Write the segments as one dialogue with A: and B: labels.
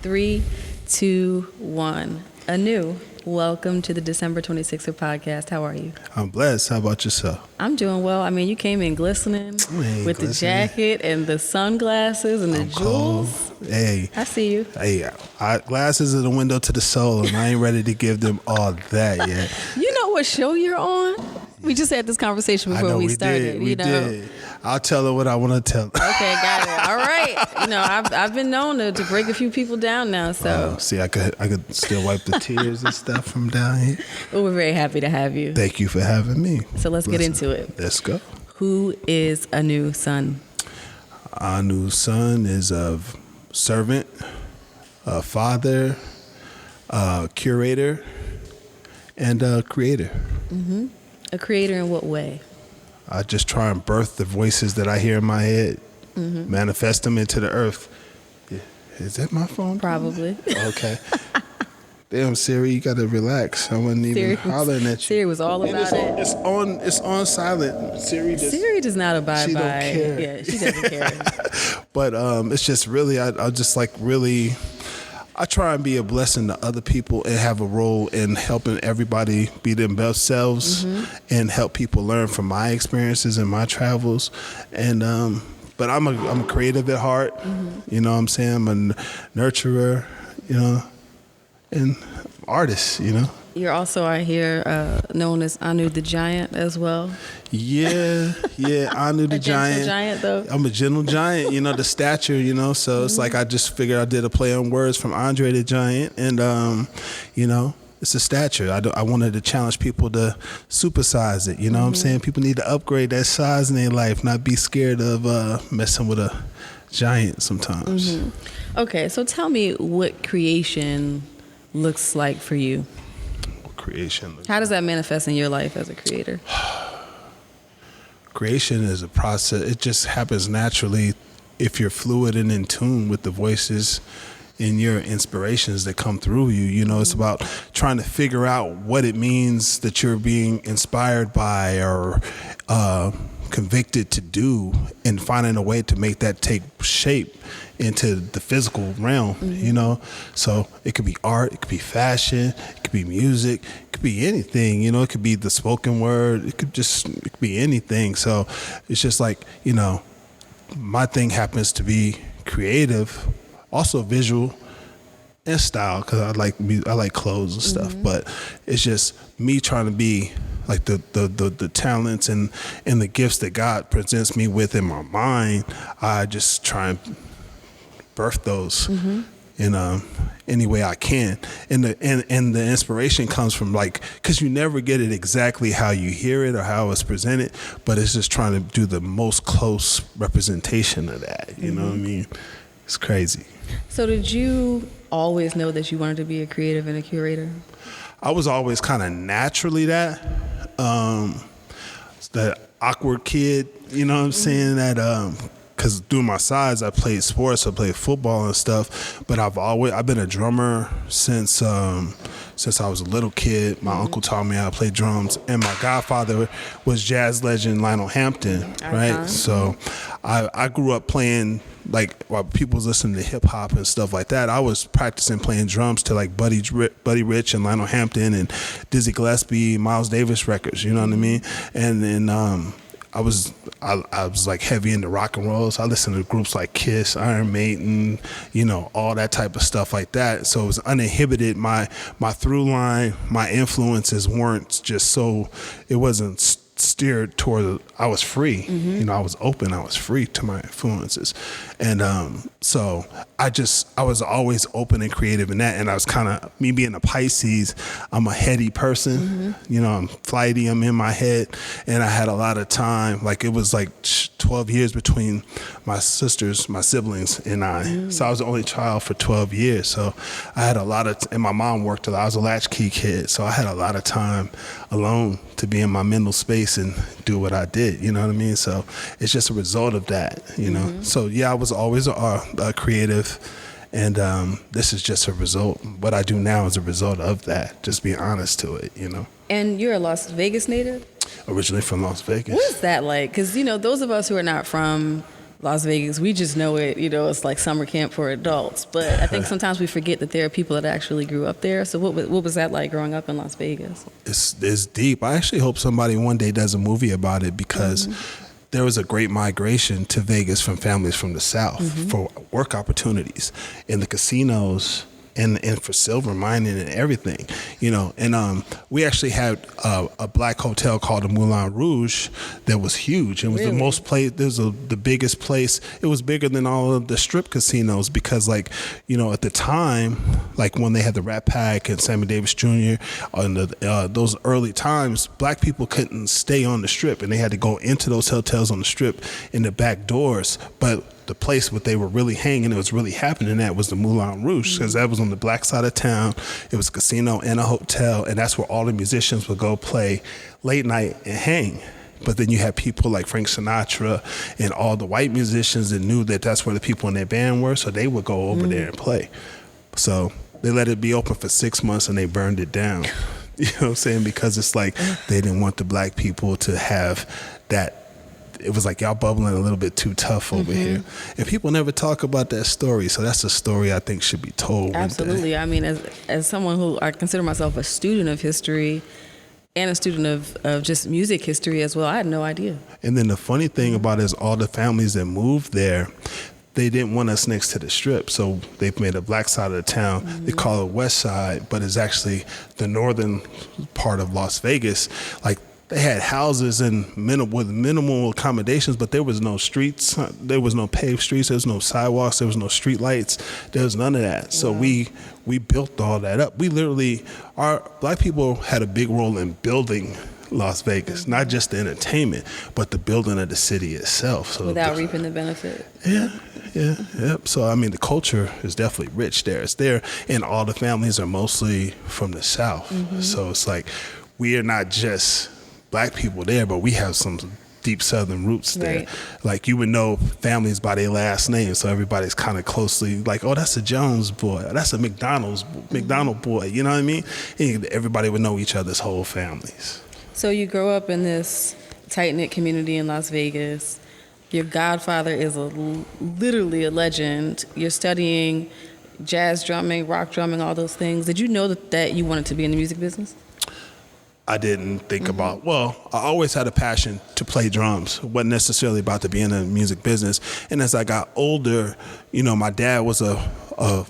A: 3, 2, 1. Anu, welcome to the December 26th podcast. How are you?
B: I'm blessed. How about yourself?
A: I'm doing well. I mean, you came in glistening with the jacket and the sunglasses and the jewels.
B: Cold. Hey.
A: I see you.
B: Hey, glasses are the window to the soul, and I ain't ready to give them all that yet.
A: You know what show you're on? We just had this conversation before we started.
B: We did. I'll tell her what I want to tell her.
A: Okay, got it. All right. You know, I've been known to break a few people down now. So
B: see, I could still wipe the tears and stuff from down here.
A: Well, we're very happy to have you.
B: Thank you for having me.
A: So let's get into it.
B: Let's go.
A: Who is Anu's son?
B: Anu's son is a servant, a father, a curator, and a creator.
A: Mm-hmm. A creator in what way?
B: I just try and birth the voices that I hear in my head, manifest them into the earth. Yeah. Is that my phone?
A: Probably.
B: Okay. Damn, Siri, you gotta relax. I wasn't even hollering at you.
A: Siri was all about it.
B: It's on silent. Siri
A: does not abide
B: she
A: by.
B: Don't care.
A: Yeah, she doesn't care.
B: But it's just really, I just like really. I try and be a blessing to other people and have a role in helping everybody be themselves and help people learn from my experiences and my travels. And but I'm a creative at heart. You know what I'm saying? I'm a nurturer, you know, and artist, you know.
A: You're also out here known as Anu the Giant as well.
B: Yeah, Anu the Giant.
A: Giant, though.
B: I'm a gentle giant, you know, the stature, you know. So it's like I just figured I did a play on words from Andre the Giant, and you know, it's a stature. I wanted to challenge people to supersize it. You know what I'm saying? People need to upgrade that size in their life, not be scared of messing with a giant sometimes.
A: Okay, so tell me what creation looks like for you.
B: Creation.
A: How does that manifest in your life as a creator?
B: Creation is a process. It just happens naturally if you're fluid and in tune with the voices and your inspirations that come through you. You know, it's about trying to figure out what it means that you're being inspired by or convicted to do, and finding a way to make that take shape into the physical realm, you know? So it could be art, it could be fashion, it could be music, it could be anything, you know? It could be the spoken word, it could be anything. So it's just like, you know, my thing happens to be creative, also visual, and style, because I like clothes and stuff. But it's just me trying to be like the talents and the gifts that God presents me with in my mind. I just try and birth those in any way I can, and the inspiration comes from, like, because you never get it exactly how you hear it or how it's presented, but it's just trying to do the most close representation of that. You know what I mean? It's crazy.
A: So did you always know that you wanted to be a creative and a curator?
B: I was always kind of naturally that awkward kid, you know what I'm saying? That because through my size, I played sports, I played football and stuff. But I've been a drummer since I was a little kid. My uncle taught me how to play drums, and my godfather was jazz legend Lionel Hampton, right? So I grew up playing, like, while people was listening to hip hop and stuff like that, I was practicing playing drums to like Buddy Rich and Lionel Hampton and Dizzy Gillespie, Miles Davis records, you know what I mean? And then I was like heavy into rock and roll, so I listened to groups like Kiss, Iron Maiden, you know, all that type of stuff like that. So it was uninhibited. My through line, my influences weren't just so, it wasn't steered toward, I was free. You know, I was open, I was free to my influences. And so I was always open and creative in that. And I was kind of, me being a Pisces, I'm a heady person. You know, I'm flighty, I'm in my head. And I had a lot of time, like it was like 12 years between my siblings and I. So I was the only child for 12 years. So I had a lot of, and my mom worked a lot. I was a latchkey kid. So I had a lot of time alone to be in my mental space and do what I did, you know what I mean? So it's just a result of that, you know? So yeah, I was always a creative, and this is just a result. What I do now is a result of that, just being honest to it, you know?
A: And you're a Las Vegas native?
B: Originally from Las Vegas.
A: What is that like? Because, you know, those of us who are not from Las Vegas, we just know it, it's like summer camp for adults. But I think sometimes we forget that there are people that actually grew up there. So what was that like growing up in Las Vegas?
B: It's deep. I actually hope somebody one day does a movie about it because there was a great migration to Vegas from families from the South for work opportunities in the casinos and for silver mining and everything, And we actually had a black hotel called the Moulin Rouge that was huge. It was
A: Really?
B: the most place. The biggest place. It was bigger than all of the strip casinos because, at the time, like when they had the Rat Pack and Sammy Davis Jr. on those early times, black people couldn't stay on the strip and they had to go into those hotels on the strip in the back doors, but the place where they were really hanging, it was really happening at was the Moulin Rouge because that was on the black side of town. It was a casino and a hotel, and that's where all the musicians would go play late night and hang. But then you had people like Frank Sinatra and all the white musicians that knew that that's where the people in their band were, so they would go over there and play. So they let it be open for 6 months and they burned it down. You know what I'm saying? Because it's like they didn't want the black people to have that. It was like y'all bubbling a little bit too tough over here. And people never talk about that story. So that's a story I think should be told.
A: Absolutely. I mean, as someone who I consider myself a student of history and a student of just music history as well, I had no idea.
B: And then the funny thing about it is all the families that moved there, they didn't want us next to the strip. So they've made a black side of the town. They call it Westside, but it's actually the northern part of Las Vegas. Like, they had houses and with minimal accommodations, but there was no streets. There was no paved streets. There was no sidewalks. There was no street lights. There was none of that. So we built all that up. Our black people had a big role in building Las Vegas, not just the entertainment, but the building of the city itself. So
A: without reaping the benefit.
B: Yeah. So, I mean, the culture is definitely rich there. It's there, and all the families are mostly from the South. So it's like we are not just black people there, but we have some deep Southern roots there.
A: Right.
B: Like you would know families by their last name, so everybody's kind of closely like, oh, that's a Jones boy, that's a McDonald boy. You know what I mean? And everybody would know each other's whole families.
A: So you grow up in this tight-knit community in Las Vegas. Your godfather is literally a legend. You're studying jazz drumming, rock drumming, all those things. Did you know that you wanted to be in the music business?
B: I didn't think about, I always had a passion to play drums. It wasn't necessarily about to be in the music business. And as I got older, my dad was a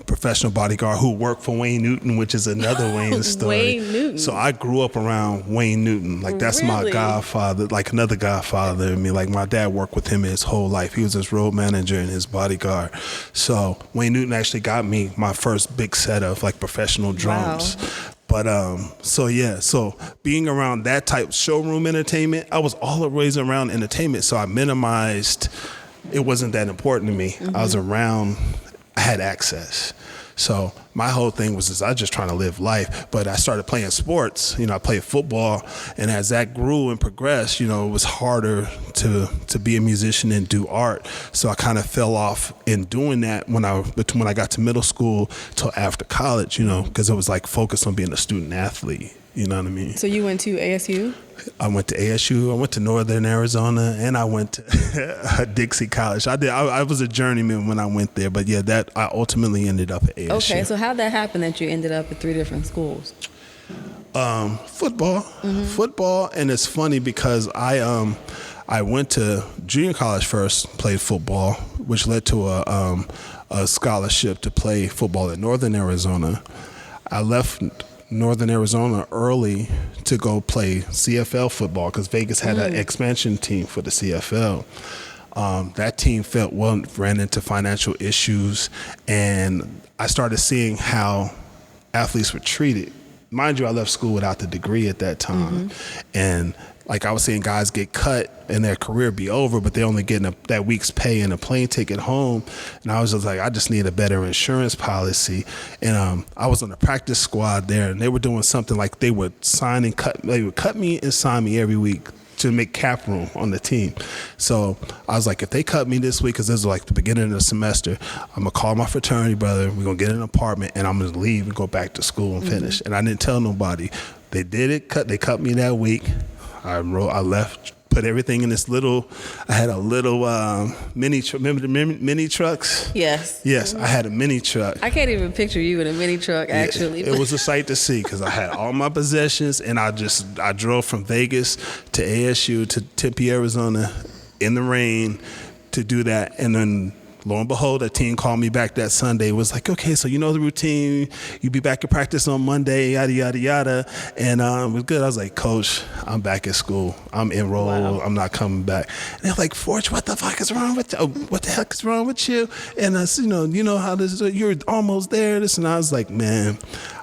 B: professional bodyguard who worked for Wayne Newton, which is another Wayne story.
A: Wayne Newton.
B: So I grew up around Wayne Newton. Like that's my godfather, like another godfather to me. Like my dad worked with him his whole life. He was his road manager and his bodyguard. So Wayne Newton actually got me my first big set of like professional drums. Wow. But so being around that type of showroom entertainment, I was always around entertainment, so I minimized. It wasn't that important to me. I was around. I had access. So my whole thing was I was just trying to live life. But I started playing sports. I played football, and as that grew and progressed, it was harder to be a musician and do art. So I kind of fell off in doing that when I got to middle school till after college. Because it was like focused on being a student athlete. You know what I mean? So
A: you went to ASU?
B: I went to ASU. I went to Northern Arizona, and I went to Dixie College. I was a journeyman when I went there, but that I ultimately ended up at ASU.
A: Okay, so how'd that happen that you ended up at 3 different schools?
B: Football, and it's funny because I went to junior college first, played football, which led to a scholarship to play football at Northern Arizona. I left Northern Arizona early to go play CFL football because Vegas had an expansion team for the CFL. That team ran into financial issues, and I started seeing how athletes were treated. Mind you, I left school without the degree at that time, and like I was seeing guys get cut and their career be over, but they're only getting that week's pay and a plane ticket home. And I was just like, I just need a better insurance policy. And I was on the practice squad there, and they were doing something like they would cut me and sign me every week to make cap room on the team. So I was like, if they cut me this week, because this is like the beginning of the semester, I'm going to call my fraternity brother, we're going to get an apartment, and I'm going to leave and go back to school and finish. And I didn't tell nobody. They did it. They cut me that week. I left, put everything in this little. I had a little mini. Remember the mini trucks?
A: Yes.
B: Yes, I had a mini truck.
A: I can't even picture you in a mini truck, actually.
B: It was a sight to see because I had all my possessions, and I drove from Vegas to ASU to Tempe, Arizona, in the rain to do that, and then. Lo and behold, a team called me back that Sunday. Was like, okay, so you know the routine. You be back at practice on Monday, yada, yada, yada. And it was good. I was like, Coach, I'm back at school. I'm enrolled. Wow. I'm not coming back. And they're like, Forge, what the fuck is wrong with you? What the heck is wrong with you? And I said, you know how this is. You're almost there. This, and I was like, man,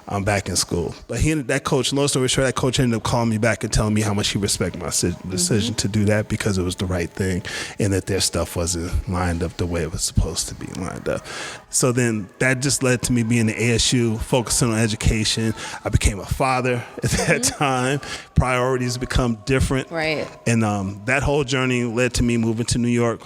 B: I'm back in school. But that coach, long story short, that coach ended up calling me back and telling me how much he respected my decision to do that because it was the right thing and that their stuff wasn't lined up the way it was supposed to be lined up. So then that just led to me being at ASU, focusing on education. I became a father at that time. Priorities become different.
A: Right.
B: And that whole journey led to me moving to New York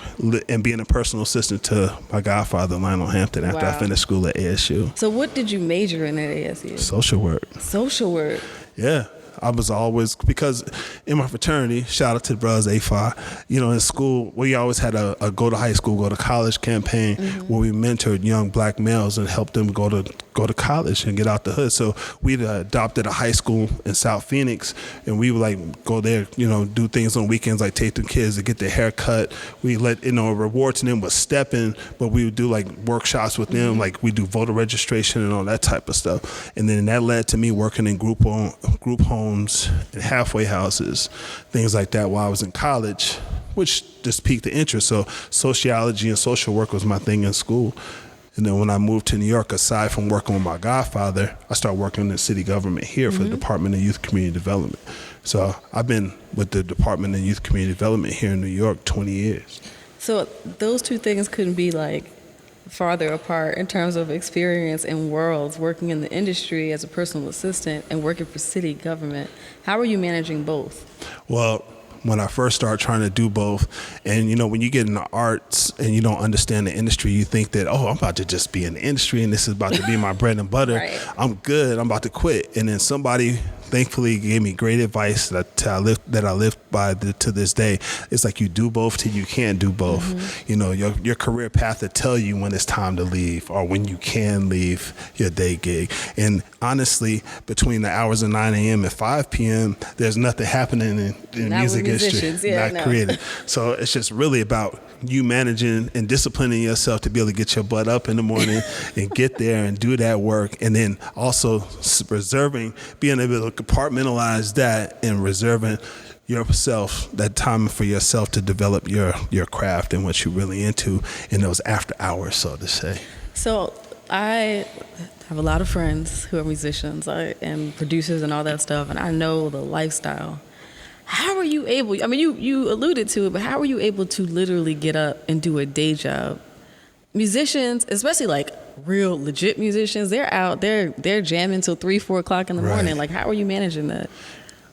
B: and being a personal assistant to my godfather, Lionel Hampton, after I finished school at ASU.
A: So what did you major in at ASU?
B: Social work.
A: Social work.
B: Yeah. I was always, because in my fraternity, shout out to the brothers A5, in school, we always had a go to high school, go to college campaign where we mentored young black males and helped them go to college and get out the hood. So we adopted a high school in South Phoenix, and we would like go there, do things on weekends, like take the kids to get their hair cut. We let, a reward to them was stepping, but we would do like workshops with them, like we do voter registration and all that type of stuff. And then that led to me working in group homes and halfway houses, things like that while I was in college, which just piqued the interest. So sociology and social work was my thing in school. And then when I moved to New York, aside from working with my godfather, I started working in the city government here for the Department of Youth Community Development. So I've been with the Department of Youth Community Development here in New York 20 years.
A: So those two things couldn't be like farther apart in terms of experience and worlds, working in the industry as a personal assistant and working for city government. How are you managing both? Well,
B: when I first started trying to do both, and when you get in the arts and you don't understand the industry, you think that, I'm about to just be in the industry and this is about to be my bread and butter.
A: Right.
B: I'm good. I'm about to quit. And then somebody thankfully gave me great advice that I live by to this day. It's like you do both till you can't do both. Your career path will tell you when it's time to leave or when you can leave your day gig. And honestly, between the hours of 9 a.m. and 5 p.m., there's nothing happening in music industry, created. So it's just really about you managing and disciplining yourself to be able to get your butt up in the morning and get there and do that work, and then also being able to compartmentalize that and reserving yourself, that time for yourself to develop your craft and what you're really into in those after hours, so to say. So
A: I have a lot of friends who are musicians and producers and all that stuff, and I know the lifestyle. How are you able, you alluded to it, but how are you able to literally get up and do a day job? Musicians, especially like real legit musicians, they're out, they're jamming till 3-4 o'clock in the morning. Like, how are you managing that?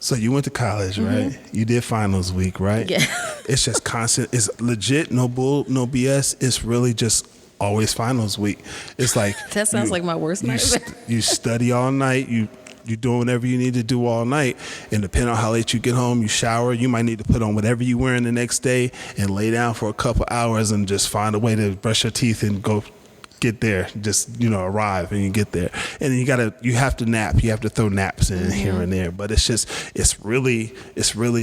B: So you went to college, right? You did finals week, right?
A: Yeah.
B: It's just constant. It's legit, no bull, no BS. It's really just always finals week. It's like
A: that sounds like my worst nightmare.
B: You study all night. You do whatever you need to do all night, and depending on how late you get home, you shower. You might need to put on whatever you're wearing the next day and lay down for a couple hours and just find a way to brush your teeth and go get there. Just arrive and you get there, and then you have to nap. You have to throw naps in here and there. But it's really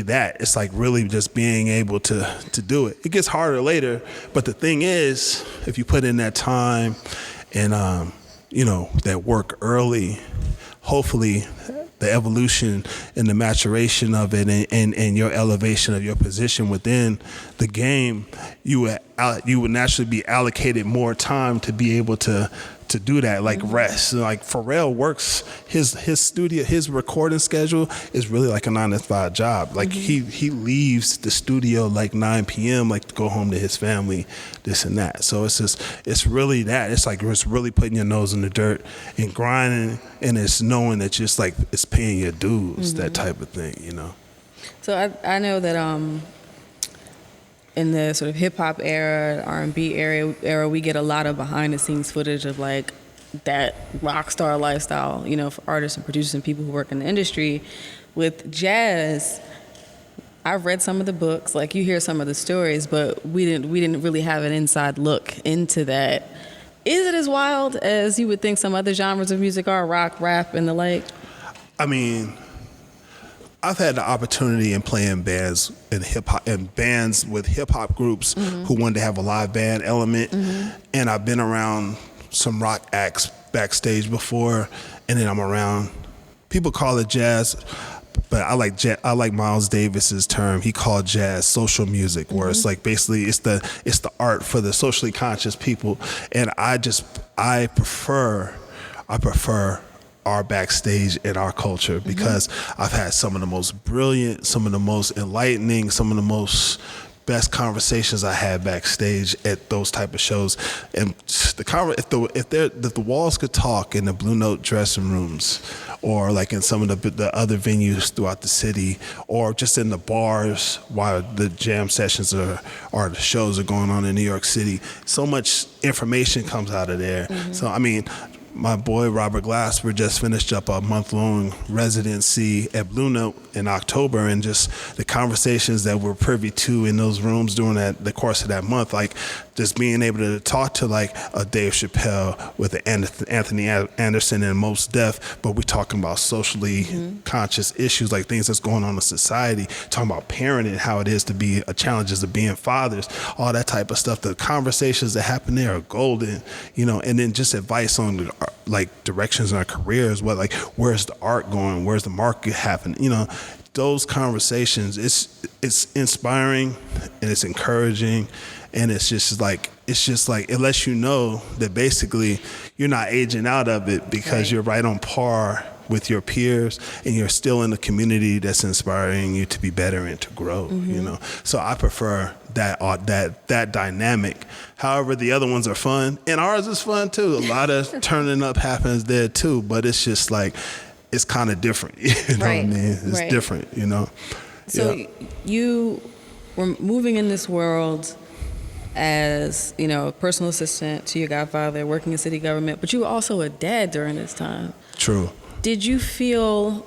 B: that. It's like really just being able to do it. It gets harder later, but the thing is, if you put in that time and that work early, hopefully the evolution and the maturation of it and your elevation of your position within the game, you would naturally be allocated more time to be able to do that, like rest. Like Pharrell works his studio, his recording schedule is really like a 9-to-5 job. Like he leaves the studio like 9 p.m. like to go home to his family, this and that. So it's really that. It's like it's really putting your nose in the dirt and grinding, and it's knowing that just like it's paying your dues, that type of thing,
A: So I know that in the sort of hip hop era, R&B era, we get a lot of behind the scenes footage of like that rock star lifestyle, for artists and producers and people who work in the industry. With jazz, I've read some of the books, like you hear some of the stories, but we didn't really have an inside look into that. Is it as wild as you would think some other genres of music are, rock, rap, and the like?
B: I mean, I've had the opportunity in playing bands in hip hop and bands with hip hop groups who wanted to have a live band element, and I've been around some rock acts backstage before, and then I'm around. People call it jazz, but I like Miles Davis's term. He called jazz social music, where it's like basically it's the art for the socially conscious people, and I prefer our backstage in our culture because I've had some of the most brilliant, some of the most enlightening, some of the most best conversations I had backstage at those type of shows. And if the walls could talk in the Blue Note dressing rooms, or like in some of the other venues throughout the city, or just in the bars while the jam sessions or the shows are going on in New York City, so much information comes out of there. So I mean, my boy Robert Glasper just finished up a month-long residency at Blue Note in October, and just the conversations that we're privy to in those rooms during the course of that month, like just being able to talk to like a Dave Chappelle with Anthony Anderson and Mos Def, but we're talking about socially conscious issues, like things that's going on in society, talking about parenting, how it is to be challenges of being fathers, all that type of stuff. The conversations that happen there are golden, and then just advice on like directions in our careers, where's the art going, where's the market happening, those conversations, it's inspiring and it's encouraging, and it's just like it lets you know that basically you're not aging out of it, because you're right on par with your peers, and you're still in a community that's inspiring you to be better and to grow. So I prefer that dynamic. However, the other ones are fun, and ours is fun too. A lot of turning up happens there too, but it's just like it's kind of different. What I mean? It's different.
A: So you were moving in this world as a personal assistant to your godfather, working in city government, but you were also a dad during this time.
B: True.
A: Did you feel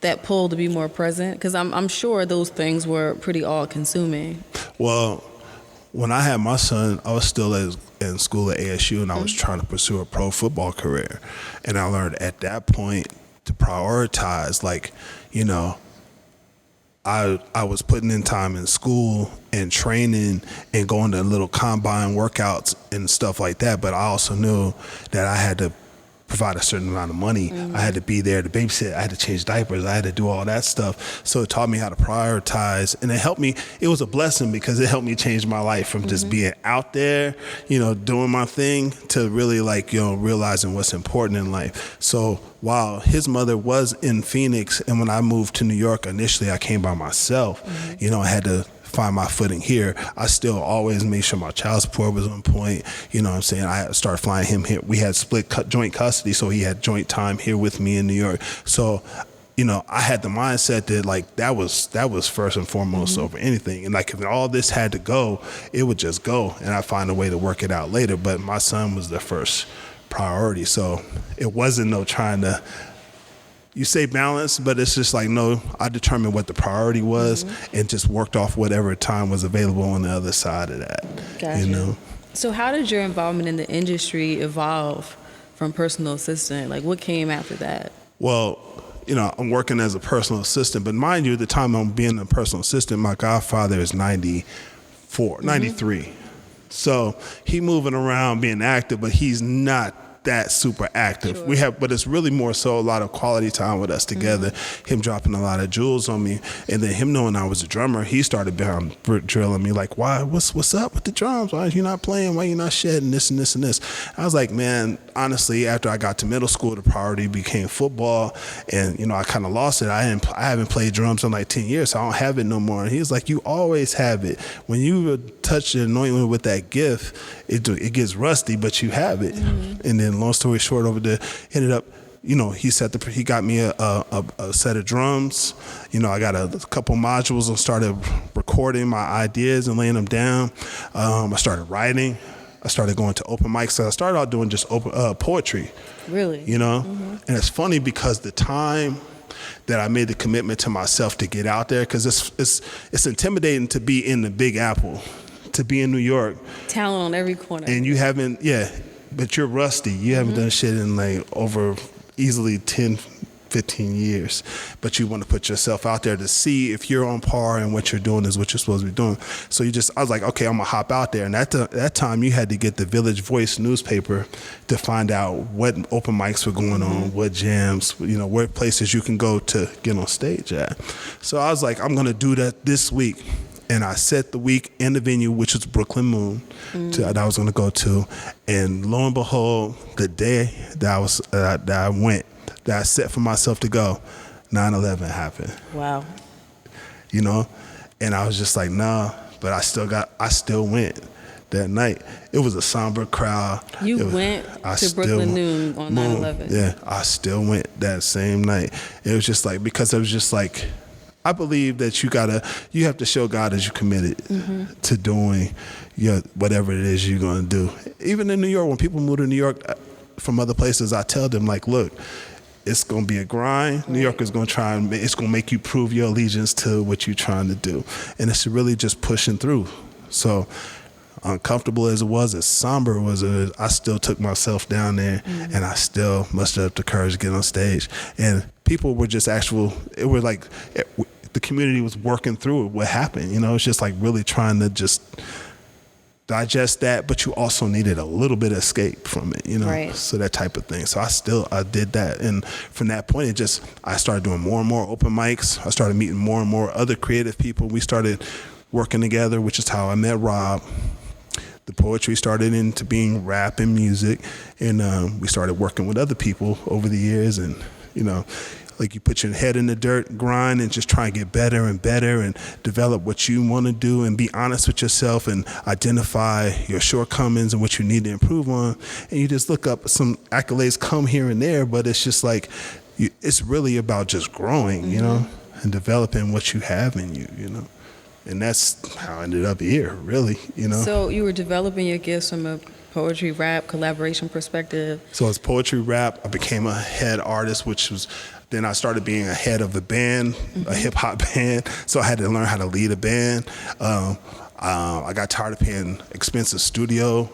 A: that pull to be more present? Because I'm sure those things were pretty all-consuming.
B: Well, when I had my son, I was still in school at ASU, and I was trying to pursue a pro football career. And I learned at that point to prioritize, I was putting in time in school and training and going to little combine workouts and stuff like that. But I also knew that I had to provide a certain amount of money. I had to be there to babysit. I had to change diapers. I had to do all that stuff. So it taught me how to prioritize, and it helped me. It was a blessing because it helped me change my life from just being out there, doing my thing, to really realizing what's important in life. So while his mother was in Phoenix, and when I moved to New York initially, I came by myself. I had to find my footing here. I still always made sure my child support was on point. I started flying him here. We had joint custody, so he had joint time here with me in New York. So, I had the mindset that that was first and foremost over anything. And if all this had to go, it would just go, and I'd find a way to work it out later. But my son was the first priority. So it wasn't no trying to, you say balance, but it's just no, I determined what the priority was and just worked off whatever time was available on the other side of that.
A: Gotcha. So how did your involvement in the industry evolve from personal assistant? What came after that?
B: Well, I'm working as a personal assistant, but mind you, at the time I'm being a personal assistant, my godfather is 93. So he moving around being active, but he's not that super active.
A: Sure.
B: But it's really more so a lot of quality time with us together. Him dropping a lot of jewels on me, and then him knowing I was a drummer, he started drilling me why, what's up with the drums? Why are you not playing? Why are you not shedding this and this and this? I was like, man, honestly, after I got to middle school, the priority became football, and I kind of lost it. I haven't played drums in 10 years, so I don't have it no more. And he was like, you always have it. When you touch the anointment with that gift, it gets rusty, but you have it. And then long story short, ended up, he got me a set of drums. I got a couple modules and started recording my ideas and laying them down. I started writing. I started going to open mics. So I started out doing just poetry.
A: Really?
B: And it's funny because the time that I made the commitment to myself to get out there, because it's intimidating to be in the Big Apple, to be in New York.
A: Talent on every corner.
B: And you haven't, but you're rusty. You haven't done shit in like over easily 10, 15 years, but you want to put yourself out there to see if you're on par and what you're doing is what you're supposed to be doing. So I was like, okay, I'm gonna hop out there. And at that time, you had to get the Village Voice newspaper to find out what open mics were going on, what jams, where places you can go to get on stage at. So I was like, I'm gonna do that this week. And I set the week in the venue, which was Brooklyn Moon, that I was gonna go to. And lo and behold, the day that I went, that I set for myself to go, 9/11 happened.
A: Wow.
B: And I was just like, nah, but I still went that night. It was a somber crowd.
A: You went to Brooklyn Noon on 9/11.
B: Yeah, I still went that same night. It was just like, because it was just like, I believe that you have to show God that you're committed to doing whatever it is you're gonna do. Even in New York, when people move to New York from other places, I tell them, like, look, it's going to be a grind. Right. New York is going to it's going to make you prove your allegiance to what you're trying to do. And it's really just pushing through. So uncomfortable as it was, as somber as it was, I still took myself down there and I still mustered up the courage to get on stage. And people were just it was like the community was working through what happened. It's just like really trying to just digest that, but you also needed a little bit of escape from it,
A: Right.
B: So that type of thing. So I did that. And from that point, I started doing more and more open mics. I started meeting more and more other creative people. We started working together, which is how I met Rob. The poetry started into being rap and music. And we started working with other people over the years. And, like you put your head in the dirt, grind, and just try and get better and better and develop what you want to do and be honest with yourself and identify your shortcomings and what you need to improve on. And you just look up, some accolades come here and there, but it's just like, it's really about just growing, and developing what you have in you, And that's how I ended up here, really,
A: So you were developing your gifts from a poetry, rap, collaboration perspective.
B: So it's poetry, rap. I became a head artist, then I started being a head of the band, a hip hop band. So I had to learn how to lead a band. I got tired of paying expensive studio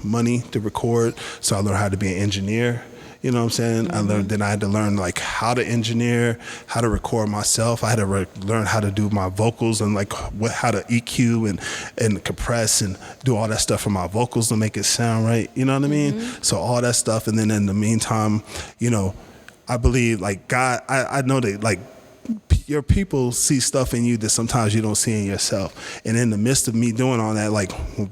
B: money to record. So I learned how to be an engineer. You know what I'm saying? I had to learn like how to engineer, how to record myself. I had to learn how to do my vocals and like how to EQ and compress and do all that stuff for my vocals to make it sound right. You know what I mean? So all that stuff. And then in the meantime, I believe like God, I know that like your people see stuff in you that sometimes you don't see in yourself. And in the midst of me doing all that, like when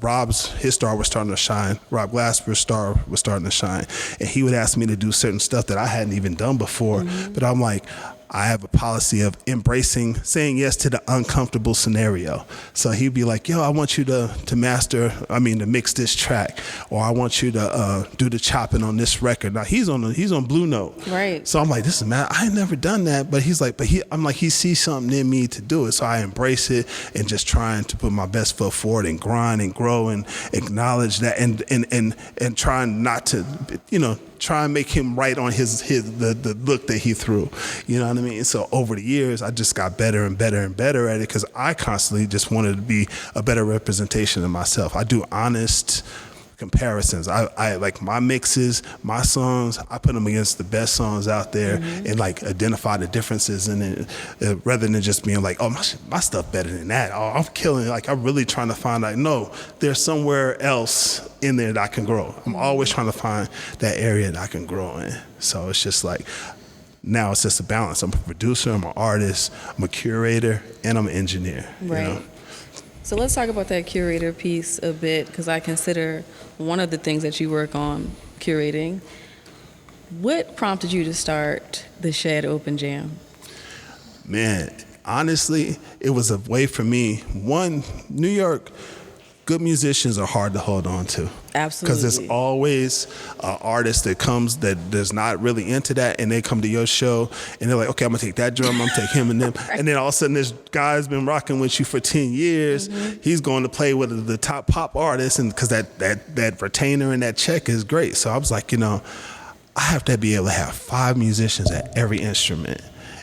B: his star was starting to shine, Rob Glasper's star was starting to shine. And he would ask me to do certain stuff that I hadn't even done before. But I'm like, I have a policy of saying yes to the uncomfortable scenario. So he'd be like, yo, I want you to mix this track, or I want you to do the chopping on this record. Now he's on Blue Note.
A: Right.
B: So I'm like, this is mad. I ain't never done that. But he's like, he sees something in me to do it. So I embrace it and just trying to put my best foot forward and grind and grow and acknowledge that and trying not to, try and make him right on the look that he threw. You know what I mean? So over the years, I just got better and better and better at it because I constantly just wanted to be a better representation of myself. I do honest comparisons. I like my mixes, my songs, I put them against the best songs out there and like identify the differences in it rather than just being like, oh, my stuff better than that. Oh, I'm killing it. Like I'm really trying to find like, no, there's somewhere else in there that I can grow. I'm always trying to find that area that I can grow in. So it's just like, now it's just a balance. I'm a producer, I'm an artist, I'm a curator, and I'm an engineer.
A: Right. So let's talk about that curator piece a bit, because I consider one of the things that you work on curating. What prompted you to start the Shed Open Jam?
B: Man, honestly, it was a way for me. One, New York, good musicians are hard to hold on to.
A: Absolutely.
B: Because there's always an artist that comes that's not really into that, and they come to your show, and they're like, okay, I'm going to take that drum, I'm going to take him and them. Right. And then all of a sudden, this guy's been rocking with you for 10 years. He's going to play with the top pop artists, and because that retainer and that check is great. So I was like, I have to be able to have 5 musicians at every instrument.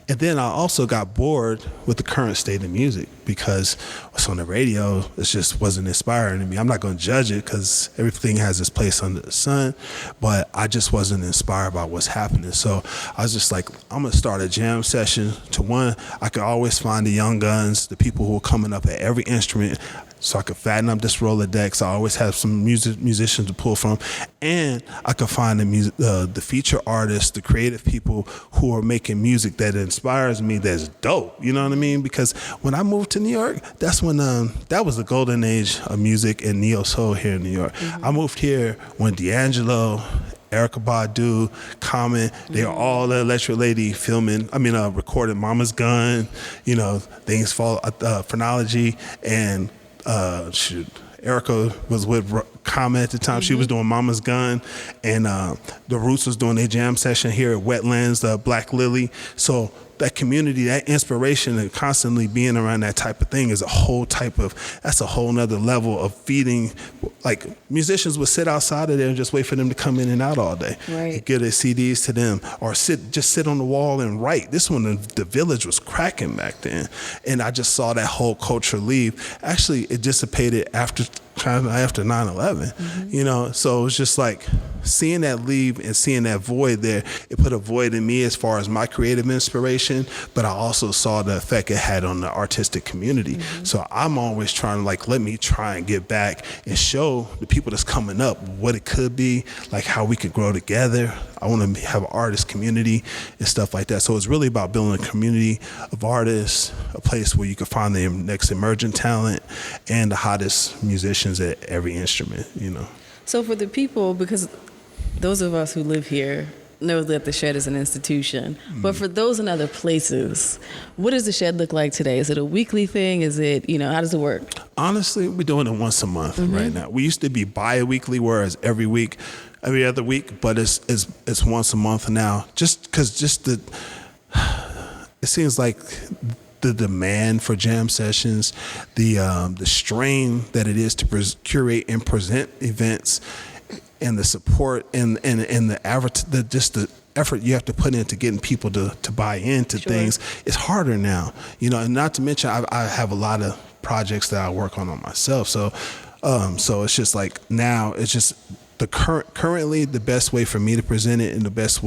B: And then I also got bored with the current state of music because what's on the radio, it just wasn't inspiring to me. I'm not going to judge it because everything has its place under the sun, but I just wasn't inspired by what's happening. So I was just like, I'm going to start a jam session. To one, I could always find the young guns, the people who are coming up at every instrument, so I could fatten up this Rolodex. I always have some musicians to pull from, and I could find the feature artists, the creative people who are making music that inspires me. That's dope. You know what I mean? Because when I moved to New York, that's when that was the golden age of music and neo soul here in New York. I moved here when D'Angelo, Erykah Badu, Common, they are all the Electric Lady recorded Mama's Gun, things fall, Phrenology, and Erykah was with Common at the time. She was doing Mama's Gun, and the Roots was doing their jam session here at Wetlands, Black Lily. So that community, that inspiration, and constantly being around that type of thing is that's a whole nother level of feeding. Like, musicians would sit outside of there and just wait for them to come in and out all day.
A: Right.
B: Get their CDs to them, or just sit on the wall and write. This one, the village was cracking back then. And I just saw that whole culture leave. Actually, it dissipated after 9/11, so it was just like seeing that leave and seeing that void there. It put a void in me as far as my creative inspiration, but I also saw the effect it had on the artistic community. So I'm always trying to let me try and get back and show the people that's coming up what it could be, like how we could grow together. I want to have an artist community and stuff like that. So it's really about building a community of artists, a place where you can find the next emergent talent and the hottest musicians at every instrument,
A: So for the people, because those of us who live here know that the Shed is an institution, but for those in other places, what does the Shed look like today? Is it a weekly thing? Is it, how does it work?
B: Honestly, we're doing it once a month right now. We used to be bi-weekly, whereas every other week, but it's once a month now. Just because it seems like the demand for jam sessions, the strain that it is to curate and present events, and the support and the effort you have to put into getting people to buy into things, it's harder now. And not to mention I have a lot of projects that I work on myself. So it's just like now it's just currently the best way for me to present it, and the best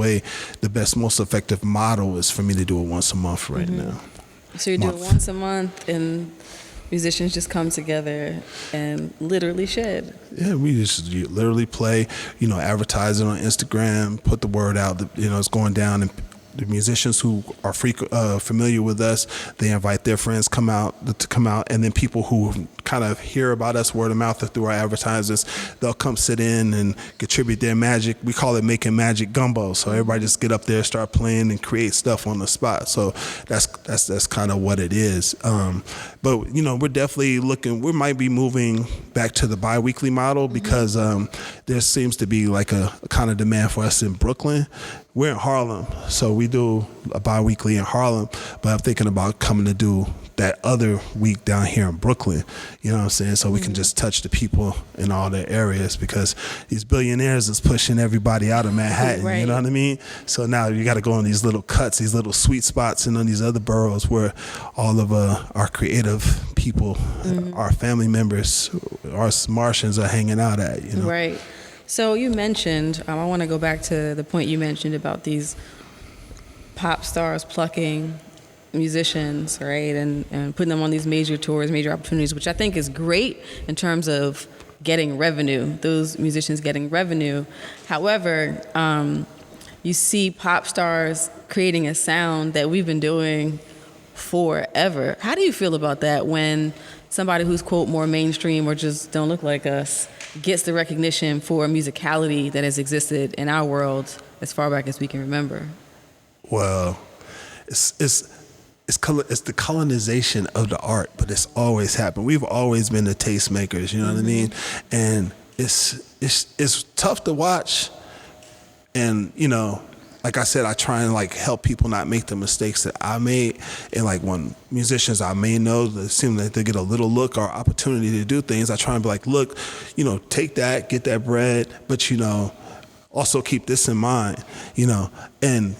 B: most effective model is for me to do it once a month right now.
A: So you do it once a month, and musicians just come together and literally shed.
B: Yeah, we just literally play, advertise it on Instagram, put the word out that, it's going down, and the musicians who are familiar with us, they invite their friends to come out, and then people who kind of hear about us word of mouth or through our advertisers, they'll come sit in and contribute their magic. We call it making magic gumbo. So everybody just get up there, start playing, and create stuff on the spot. So that's kind of what it is. But we're definitely looking. We might be moving back to the bi-weekly model because there seems to be like a kind of demand for us in Brooklyn. We're in Harlem, so we do a bi-weekly in Harlem, but I'm thinking about coming to do that other week down here in Brooklyn, you know what I'm saying? So we can just touch the people in all their areas, because these billionaires is pushing everybody out of Manhattan, you know what I mean? So now you got to go on these little cuts, these little sweet spots, and on these other boroughs where all of our creative people, our family members, our Martians are hanging out at,
A: Right. So you mentioned, I want to go back to the point you mentioned about these pop stars plucking musicians, right, and putting them on these major tours, major opportunities, which I think is great in terms of getting revenue, those musicians getting revenue. However, you see pop stars creating a sound that we've been doing forever. How do you feel about that when somebody who's, quote, more mainstream or just don't look like us gets the recognition for musicality that has existed in our world as far back as we can remember?
B: Well, it's the colonization of the art, but it's always happened. We've always been the tastemakers, you know what I mean? And it's tough to watch. And, like I said, I try and help people not make the mistakes that I made. And when musicians I may know that seem like they get a little look or opportunity to do things, I try and be like, look, take that, get that bread, but also keep this in mind, and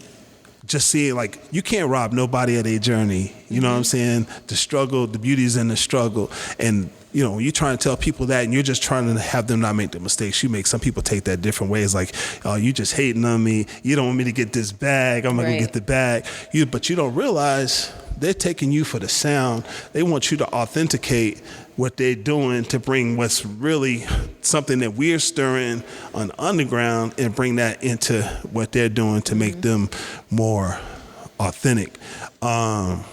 B: just seeing like you can't rob nobody of their journey. You know what I'm saying? The struggle, the beauty's in the struggle. And when you're trying to tell people that and you're just trying to have them not make the mistakes you make, some people take that different ways. Like, oh, you just hating on me. You don't want me to get this bag. I'm not gonna get the bag. But you don't realize they're taking you for the sound. They want you to authenticate what they're doing to bring what's really something that we're stirring on the underground and bring that into what they're doing to make them more authentic. And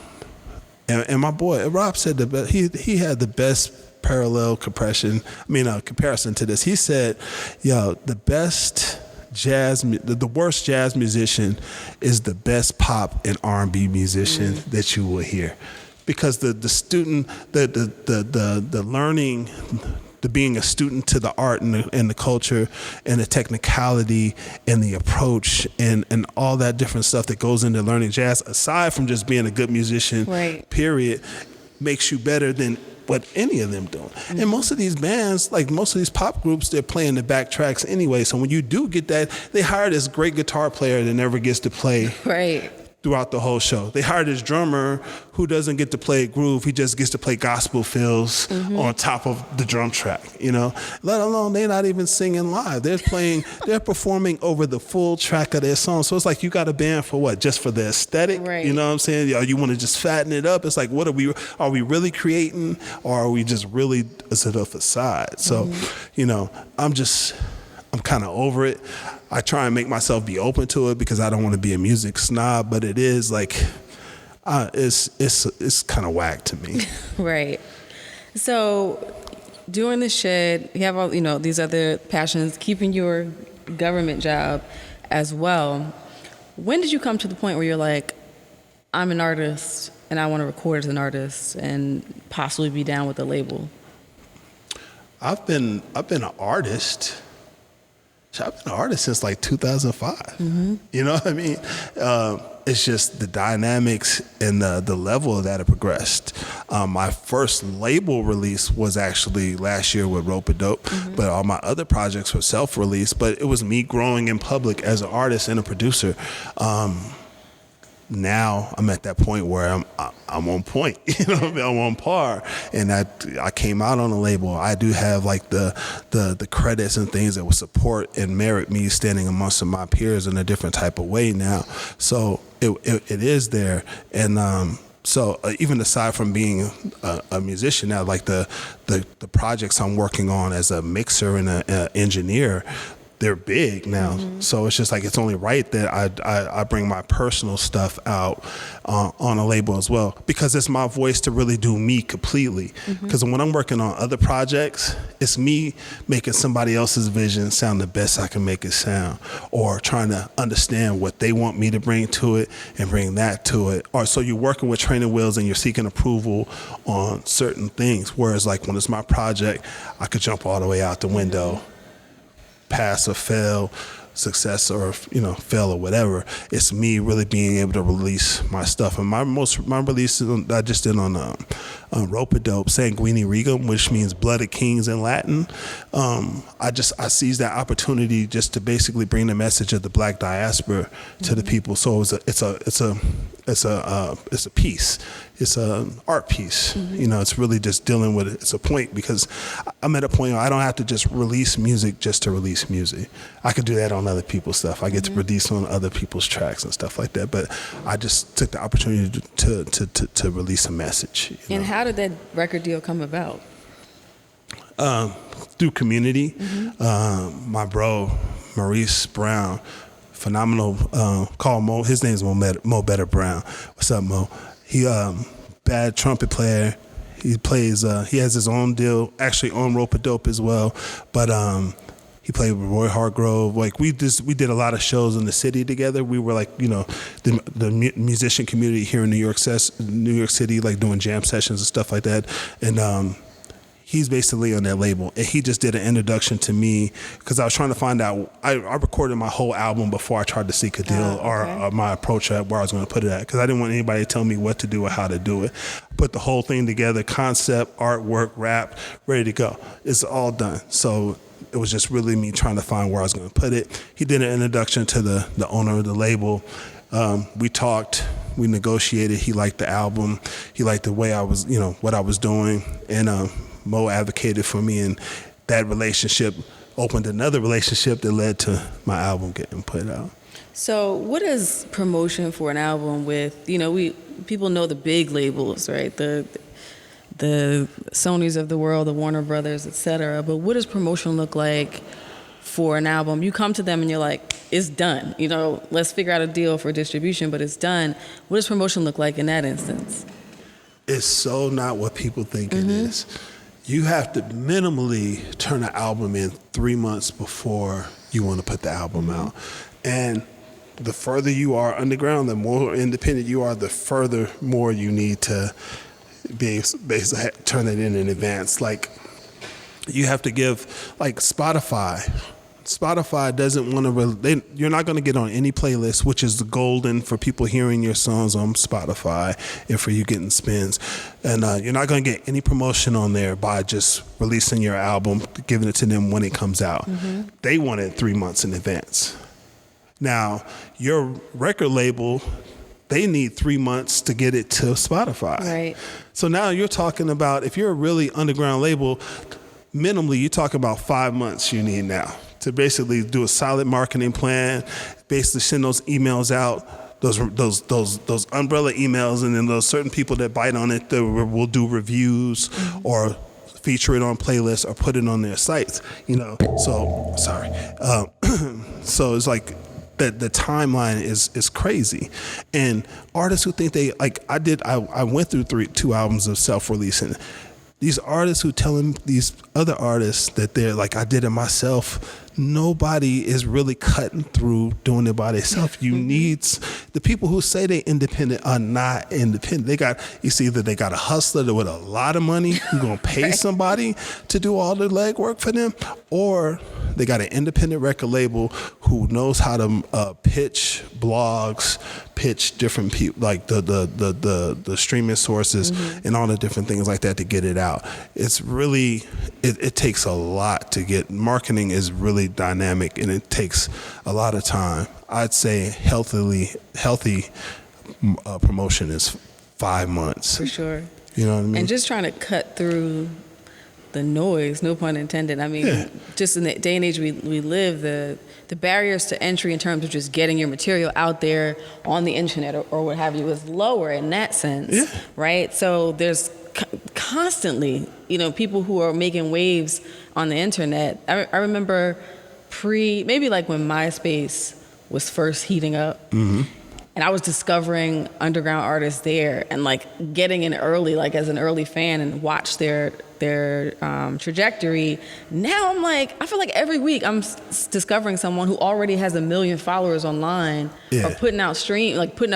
B: my boy Rob said he had the best parallel comparison to this. He said, the best the worst jazz musician is the best pop and R&B musician that you will hear, because the student, the learning, the being a student to the art and the culture and the technicality and the approach and all that different stuff that goes into learning jazz, aside from just being a good musician, period, makes you better than what any of them doing. And most of these bands, like most of these pop groups, they're playing the back tracks anyway. So when you do get that, they hire this great guitar player that never gets to play throughout the whole show. They hire this drummer who doesn't get to play groove. He just gets to play gospel fills on top of the drum track, let alone they're not even singing live. They're performing over the full track of their song. So it's like you got a band for what? Just for the aesthetic? You know what I'm saying? You want to just fatten it up? It's like, what are we really creating, or are we just really, is it a facade? So, I'm kind of over it. I try and make myself be open to it because I don't want to be a music snob, but it is like, it's kind of whack to me.
A: Right. So doing the shed, you have all, these other passions, keeping your government job as well. When did you come to the point where you're like, I'm an artist and I want to record as an artist and possibly be down with the label?
B: I've been an artist. I've been an artist since like 2005. You know what I mean? It's just the dynamics and the level of that have progressed. My first label release was actually last year with Rope-A-Dope, but all my other projects were self-released. But it was me growing in public as an artist and a producer. Now I'm at that point where I'm on point, I'm on par, and I came out on a label. I do have like the credits and things that will support and merit me standing amongst my peers in a different type of way now. So it is there, and so even aside from being a musician now, like the projects I'm working on as a mixer and an engineer, they're big now. So it's just like, it's only right that I bring my personal stuff out on a label as well, because it's my voice to really do me completely. Because when I'm working on other projects, it's me making somebody else's vision sound the best I can make it sound, or trying to understand what they want me to bring to it and bring that to it. Or so you're working with training wheels and you're seeking approval on certain things. Whereas like when it's my project, I could jump all the way out the window, pass or fail, success or fail or whatever. It's me really being able to release my stuff. And my release I just did on Rope-A-Dope, Sanguini Regum, which means blood of kings in Latin. I seized that opportunity just to basically bring the message of the Black diaspora to the people. So it's a piece. It's an art piece. It's really just dealing with it. It's a point, because I'm at a point where I don't have to just release music just to release music. I could do that on other people's stuff. I get to produce on other people's tracks and stuff like that. But I just took the opportunity to release a message.
A: And how did that record deal come about?
B: Through community. My bro, Maurice Brown, phenomenal, call Mo, his name's Mo Better Brown. What's up, Mo? He bad trumpet player. He plays, he has his own deal, actually on Rope-A-Dope as well. But he played with Roy Hargrove. Like we did a lot of shows in the city together. We were like, the musician community here in New York City, like doing jam sessions and stuff like that. And he's basically on that label. And he just did an introduction to me because I was trying to find out. I recorded my whole album before I tried to seek a deal or my approach at where I was going to put it at, because I didn't want anybody to tell me what to do or how to do it. Put the whole thing together, concept, artwork, rap, ready to go. It's all done. So it was just really me trying to find where I was going to put it. He did an introduction to the owner of the label. We talked, we negotiated. He liked the album. He liked the way I was, what I was doing. And Mo advocated for me, and that relationship opened another relationship that led to my album getting put out.
A: So what is promotion for an album with, people know the big labels, right? The Sonys of the world, the Warner Brothers, et cetera. But what does promotion look like for an album? You come to them and you're like, it's done. Let's figure out a deal for distribution, but it's done. What does promotion look like in that instance?
B: It's so not what people think it is. You have to minimally turn an album in 3 months before you want to put the album out. And the further you are underground, the more independent you are, the further more you need to basically turn it in advance. Like, you have to give, like Spotify doesn't want to you're not going to get on any playlist, which is golden for people hearing your songs on Spotify and for you getting spins. And you're not going to get any promotion on there by just releasing your album, giving it to them when it comes out. They want it 3 months in advance. Now, your record label, they need 3 months to get it to Spotify.
A: Right.
B: So now you're talking about, if you're a really underground label, minimally you're talking about 5 months you need now to basically do a solid marketing plan, basically send those emails out, those umbrella emails, and then those certain people that bite on it that will do reviews or feature it on playlists or put it on their sites. So sorry. So it's like that the timeline is crazy, and artists who think they I went through 2 albums of self-releasing. These artists who telling these other artists that they're like, I did it myself. Nobody is really cutting through doing it by themselves. You need the people who say they independent are not independent. Either they got a hustler with a lot of money who's gonna pay somebody to do all the legwork for them, or they got an independent record label who knows how to pitch blogs, pitch different people, like the streaming sources and all the different things like that to get it out. It's really, it takes a lot to get, marketing is really dynamic and it takes a lot of time. I'd say healthy promotion is 5 months.
A: For sure.
B: You know what I mean?
A: And just trying to cut through the noise, no pun intended. I mean, just in the day and age we live, the barriers to entry in terms of just getting your material out there on the internet or what have you is lower in that sense, right? So there's constantly, people who are making waves on the internet. I remember maybe like when MySpace was first heating up, and I was discovering underground artists there and like getting in early, like as an early fan, and watch their trajectory. Now I'm like, I feel like every week I'm discovering someone who already has 1 million followers online or putting up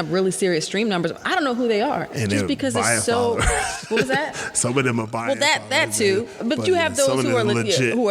A: really serious stream numbers. I don't know who they are,
B: and
A: just because it's so. What was that?
B: Some of them are buying.
A: Well, that too, but you have those who are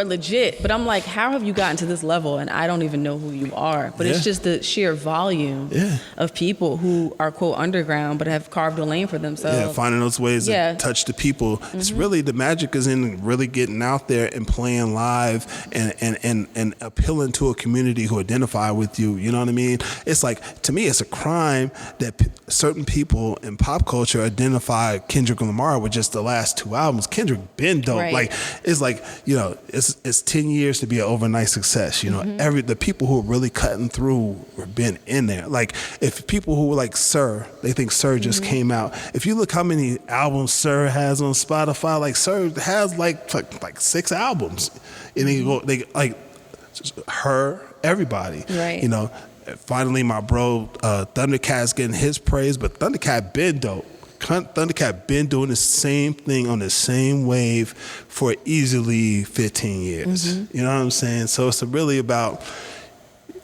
A: legit. But I'm like, how have you gotten to this level? And I don't even know who you are. But it's just the sheer volume of people who are quote underground but have carved a lane for themselves.
B: Yeah, finding those ways to touch the people. It's really, the magic is in really getting out there and playing live and appealing to a community who identify with you. You know what I mean? It's like, to me, it's a crime that certain people in pop culture identify Kendrick Lamar with just the last 2 albums. Kendrick been dope.
A: Right.
B: Like, it's like, it's 10 years to be an overnight success. The people who are really cutting through have been in there. Like, if people who were like Sir, they think Sir just came out. If you look how many albums Sir has on Spotify, like Sir has like 6 albums, and they like her, everybody.
A: Right.
B: Finally, my bro Thundercat's getting his praise, but Thundercat been dope. Thundercat been doing the same thing on the same wave for easily 15 years. You know what I'm saying? So it's really about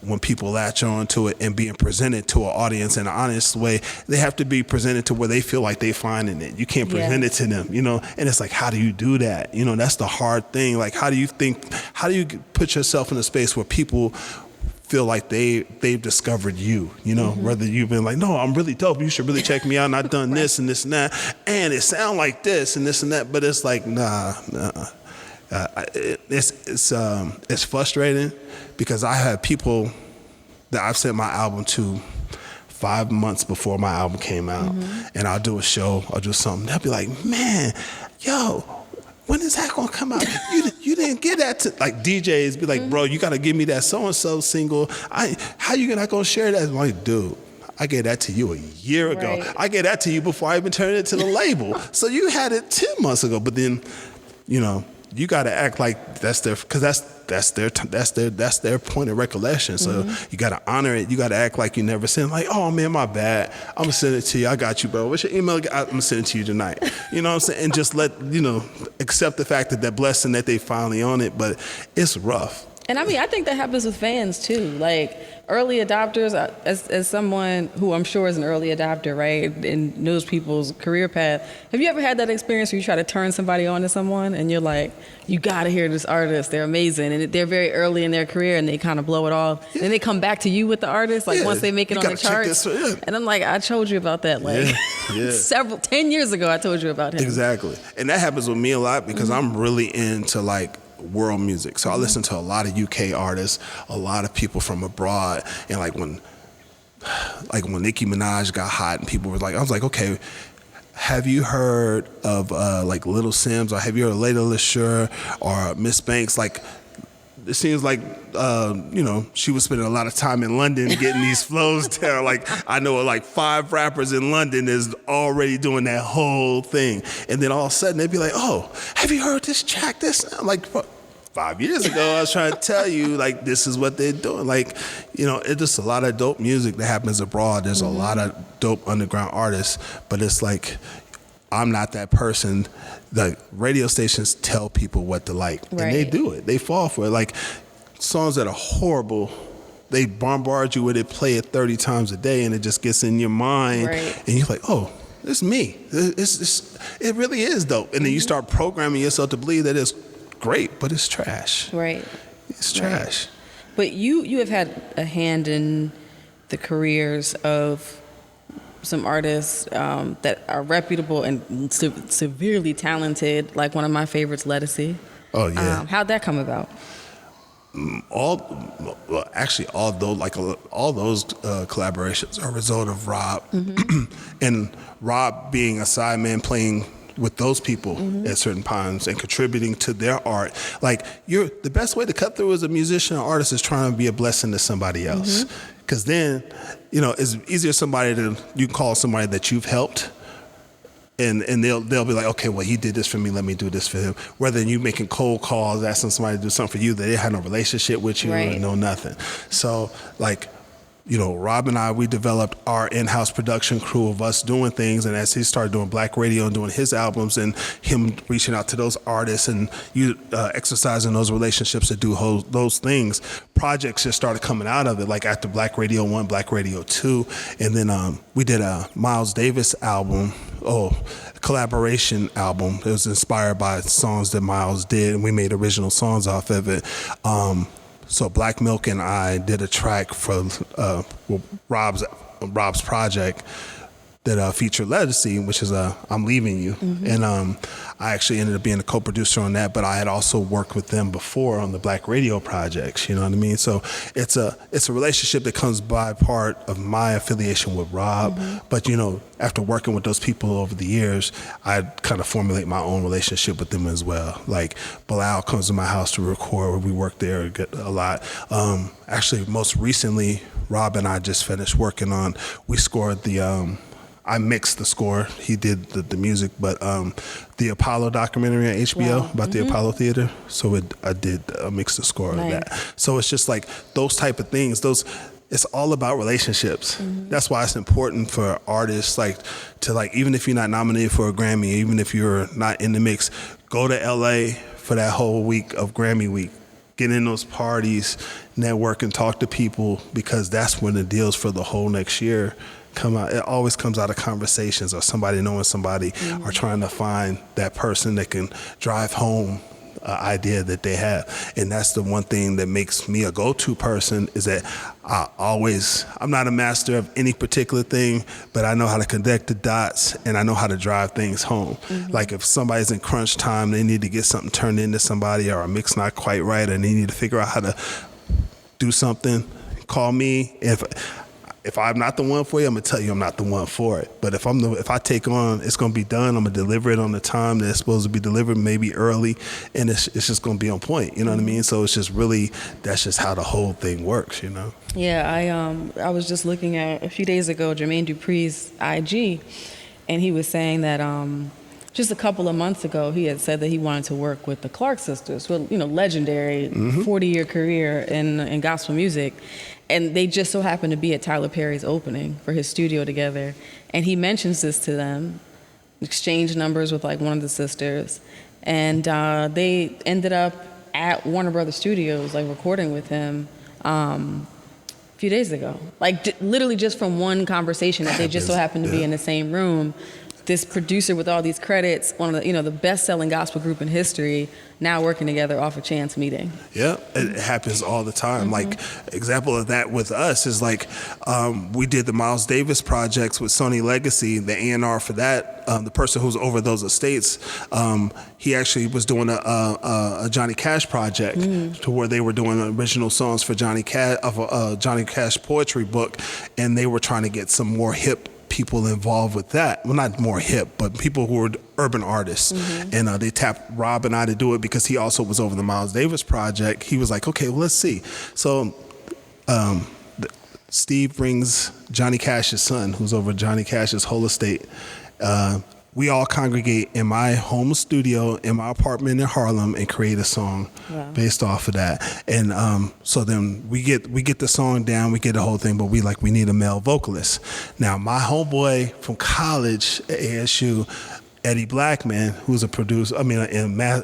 B: when people latch on to it and being presented to an audience in an honest way. They have to be presented to where they feel like they finding it. You can't present it to them, and it's like, how do you do that? That's the hard thing. Like, how do you put yourself in a space where people feel like they've discovered you, whether you've been like, no, I'm really dope, you should really check me out, and I've done this and this and that, and it sound like this and this and that, but it's like, nah. It's frustrating because I have people that I've sent my album to 5 months before my album came out, and I'll do a show, I'll do something. They'll be like, "Man, yo, when is that gonna come out? You didn't get that to," like DJs be like, "Bro, you gotta give me that so and so single. How you not gonna share that?" I'm like, dude, I gave that to you a year ago.
A: Right.
B: I gave that to you before I even turned it to the label. So you had it 10 months ago. But then, you know, you got to act like that's their, because that's their point of recollection. So you got to honor it. You got to act like you never sent. Like, oh man, my bad. I'm gonna send it to you. I got you, bro. What's your email? I'm gonna send it to you tonight. You know what I'm saying? And just accept the fact that blessing that they finally on it. But it's rough.
A: And I mean, I think that happens with fans too. Like early adopters, as someone who I'm sure is an early adopter, right, and knows people's career path. Have you ever had that experience where you try to turn somebody on to someone and you're like, you gotta hear this artist, they're amazing, and they're very early in their career and they kind of blow it off. Yeah. Then they come back to you with the artist, like once they make it on the charts. And I'm like, I told you about that, like 10 years ago. I told you about him.
B: Exactly, and that happens with me a lot because I'm really into like world music. So I listen to a lot of UK artists, a lot of people from abroad, and like when Nicki Minaj got hot and people were like, I was like, okay, have you heard of like Little Sims, or have you heard of Layla LeSure or Miss Banks? Like, it seems like she was spending a lot of time in London getting these flows down. Like, I know like 5 rappers in London is already doing that whole thing, and then all of a sudden they'd be like, "Oh, have you heard this track?" I'm like, 5 years ago, I was trying to tell you, like, this is what they're doing. Like, it's just a lot of dope music that happens abroad. There's a lot of dope underground artists, but it's like, I'm not that person. The radio stations tell people what to like, and they do it. They fall for it. Like, songs that are horrible, they bombard you with it, play it 30 times a day, and it just gets in your mind, and you're like, oh, it's me. It really is dope. And then you start programming yourself to believe that it's great, but it's trash.
A: Right.
B: It's trash.
A: But you have had a hand in the careers of some artists that are reputable and severely talented, like one of my favorites, Ledisi.
B: Oh, yeah.
A: How'd that come about?
B: All those collaborations are a result of Rob. And Rob being a sideman playing with those people at certain times and contributing to their art. Like, the best way to cut through as a musician or artist is trying to be a blessing to somebody else. Because then, it's easier you call somebody that you've helped, and they'll be like, okay, well, he did this for me, let me do this for him. Rather than you making cold calls, asking somebody to do something for you that they had no relationship with you or no nothing. So, like, Rob and I, we developed our in-house production crew of us doing things, and as he started doing black radio and doing his albums, and him reaching out to those artists and exercising those relationships to do those things, projects just started coming out of it, like after Black Radio 1, Black Radio 2, and then we did a Miles Davis album, collaboration album. It was inspired by songs that Miles did, and we made original songs off of it. So Black Milk and I did a track for Rob's project that featured Ledisi, which is I'm Leaving You. And I actually ended up being a co-producer on that, but I had also worked with them before on the Black Radio projects, you know what I mean? So it's a relationship that comes by part of my affiliation with Rob, but after working with those people over the years, I kind of formulate my own relationship with them as well. Like, Bilal comes to my house to record, we work there a lot. Actually, most recently, Rob and I just finished working on, we scored I mixed the score. He did the music, but the Apollo documentary on HBO about the Apollo Theater. So I mixed the score of that. So it's just like those type of things. It's all about relationships. That's why it's important for artists to even if you're not nominated for a Grammy, even if you're not in the mix, go to LA for that whole week of Grammy week. Get in those parties, network, and talk to people, because that's when the deals for the whole next year come out. It always comes out of conversations or somebody knowing somebody or trying to find that person that can drive home idea that they have. And that's the one thing that makes me a go-to person, is that I'm not a master of any particular thing, but I know how to connect the dots and I know how to drive things home. Like if somebody's in crunch time, they need to get something turned into somebody, or a mix not quite right, and they need to figure out how to do something, call me. If I'm not the one for you, I'm gonna tell you I'm not the one for it. But if I take on, it's gonna be done. I'm gonna deliver it on the time that it's supposed to be delivered, maybe early, and it's just gonna be on point. You know what I mean? So it's just really, that's just how the whole thing works. You know?
A: Yeah, I was just looking at a few days ago Jermaine Dupri's IG, and he was saying that just a couple of months ago he had said that he wanted to work with the Clark sisters, well, legendary 40-year career in gospel music. And they just so happened to be at Tyler Perry's opening for his studio together. And he mentions this to them, exchanged numbers with like one of the sisters. And they ended up at Warner Brothers Studios, like recording with him a few days ago. Like literally just from one conversation that they just so happened to be in the same room. This producer with all these credits, one of the the best-selling gospel group in history, now working together off a chance meeting. Yeah,
B: it happens all the time. Like example of that with us is like we did the Miles Davis projects with Sony Legacy, the A&R for that. The person who's over those estates, he actually was doing a Johnny Cash project to where they were doing original songs for Johnny Cash of a Johnny Cash poetry book, and they were trying to get some more hip people involved with that. Well, not more hip, but people who were urban artists. And they tapped Rob and I to do it because he also was over the Miles Davis project. He was like, okay, well, let's see. So Steve brings Johnny Cash's son, who's over Johnny Cash's whole estate. We all congregate in my home studio in my apartment in Harlem and create a song based off of that. And so then we get the song down, we get the whole thing, but we need a male vocalist. Now my homeboy from college at ASU, Eddie Blackman, who's a producer,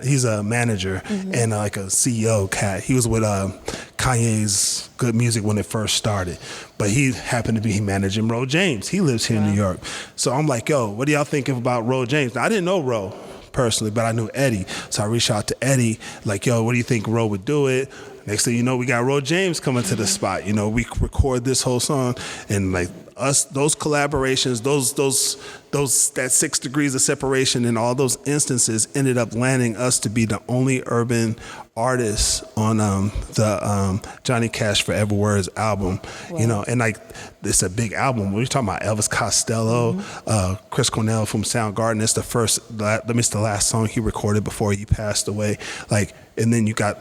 B: he's a manager and like a CEO cat. He was with Kanye's Good Music when it first started, but he happened to be managing Ro James. He lives here in New York. So I'm like, yo, what do y'all think about Ro James? Now, I didn't know Ro personally, but I knew Eddie. So I reached out to Eddie, like, yo, what do you think Ro would do it? Next thing you know, we got Ro James coming to the spot. We record this whole song, and like us, those collaborations, that 6 degrees of separation in all those instances ended up landing us to be the only urban artists on the Johnny Cash Forever Words album. And like it's a big album. We're talking about Elvis Costello, Chris Cornell from Soundgarden. It's the last song he recorded before he passed away. Like, and then you got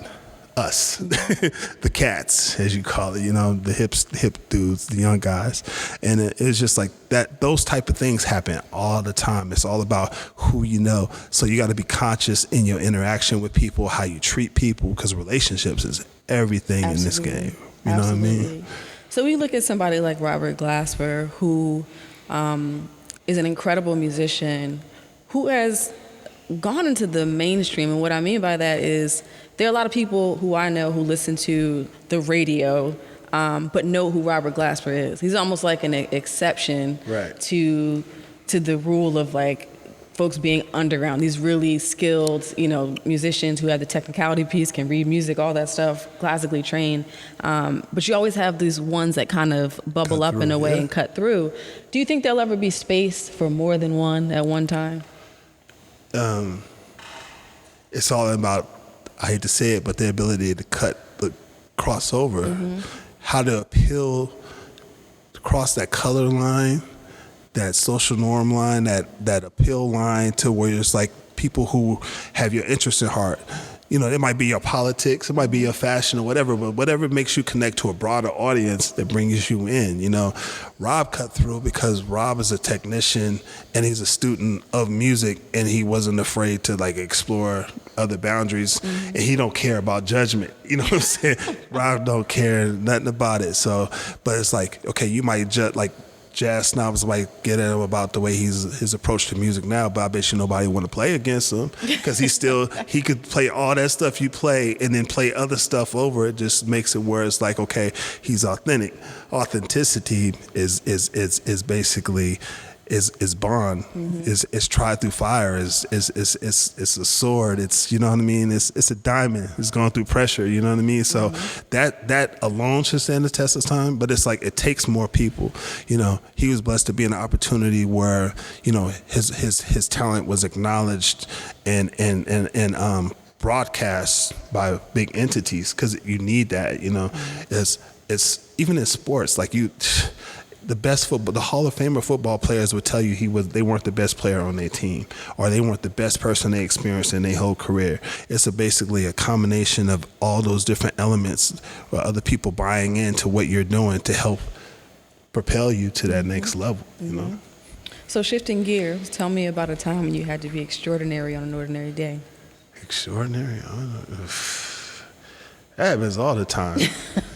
B: us, the cats, as you call it, the hip dudes, the young guys. And it's just like that, those type of things happen all the time. It's all about who you know. So you got to be conscious in your interaction with people, how you treat people, because relationships is everything in this game. You know what I mean?
A: So we look at somebody like Robert Glasper, who is an incredible musician, who has gone into the mainstream. And what I mean by that is there are a lot of people who I know who listen to the radio, but know who Robert Glasper is. He's almost like an exception to the rule of like folks being underground. These really skilled, musicians who have the technicality piece, can read music, all that stuff, classically trained. But you always have these ones that kind of bubble up in a way and cut through. Do you think there'll ever be space for more than one at one time?
B: It's all about, I hate to say it, but the ability to the crossover, how to appeal across that color line, that social norm line, that appeal line to where it's like people who have your interest at heart. It might be your politics, it might be your fashion or whatever, but whatever makes you connect to a broader audience that brings you in. Rob cut through because Rob is a technician and he's a student of music, and he wasn't afraid to like explore other boundaries, and he don't care about judgment. You know what I'm saying? Rob don't care nothing about it. So, but it's like, okay, you might judge, like jazz snobs might get at him about the way his approach to music now, but I bet you nobody want to play against him because he could play all that stuff you play and then play other stuff over it. Just makes it where it's like, okay, he's authentic. Authenticity is basically is bond, is tried through fire, is a sword. It's, you know what I mean. It's a diamond. It's going through pressure. You know what I mean. So that alone should stand the test of time. But it's like it takes more people. You know, he was blessed to be in an opportunity where, you know, his talent was acknowledged and broadcast by big entities, because you need that. You know, it's even in sports, like the best football, the Hall of Famer football players would tell you they weren't the best player on their team, or they weren't the best person they experienced in their whole career. It's basically a combination of all those different elements, or other people buying into what you're doing to help propel you to that next level, you know?
A: So shifting gears, tell me about a time when you had to be extraordinary on an ordinary day.
B: Extraordinary? That happens all the time.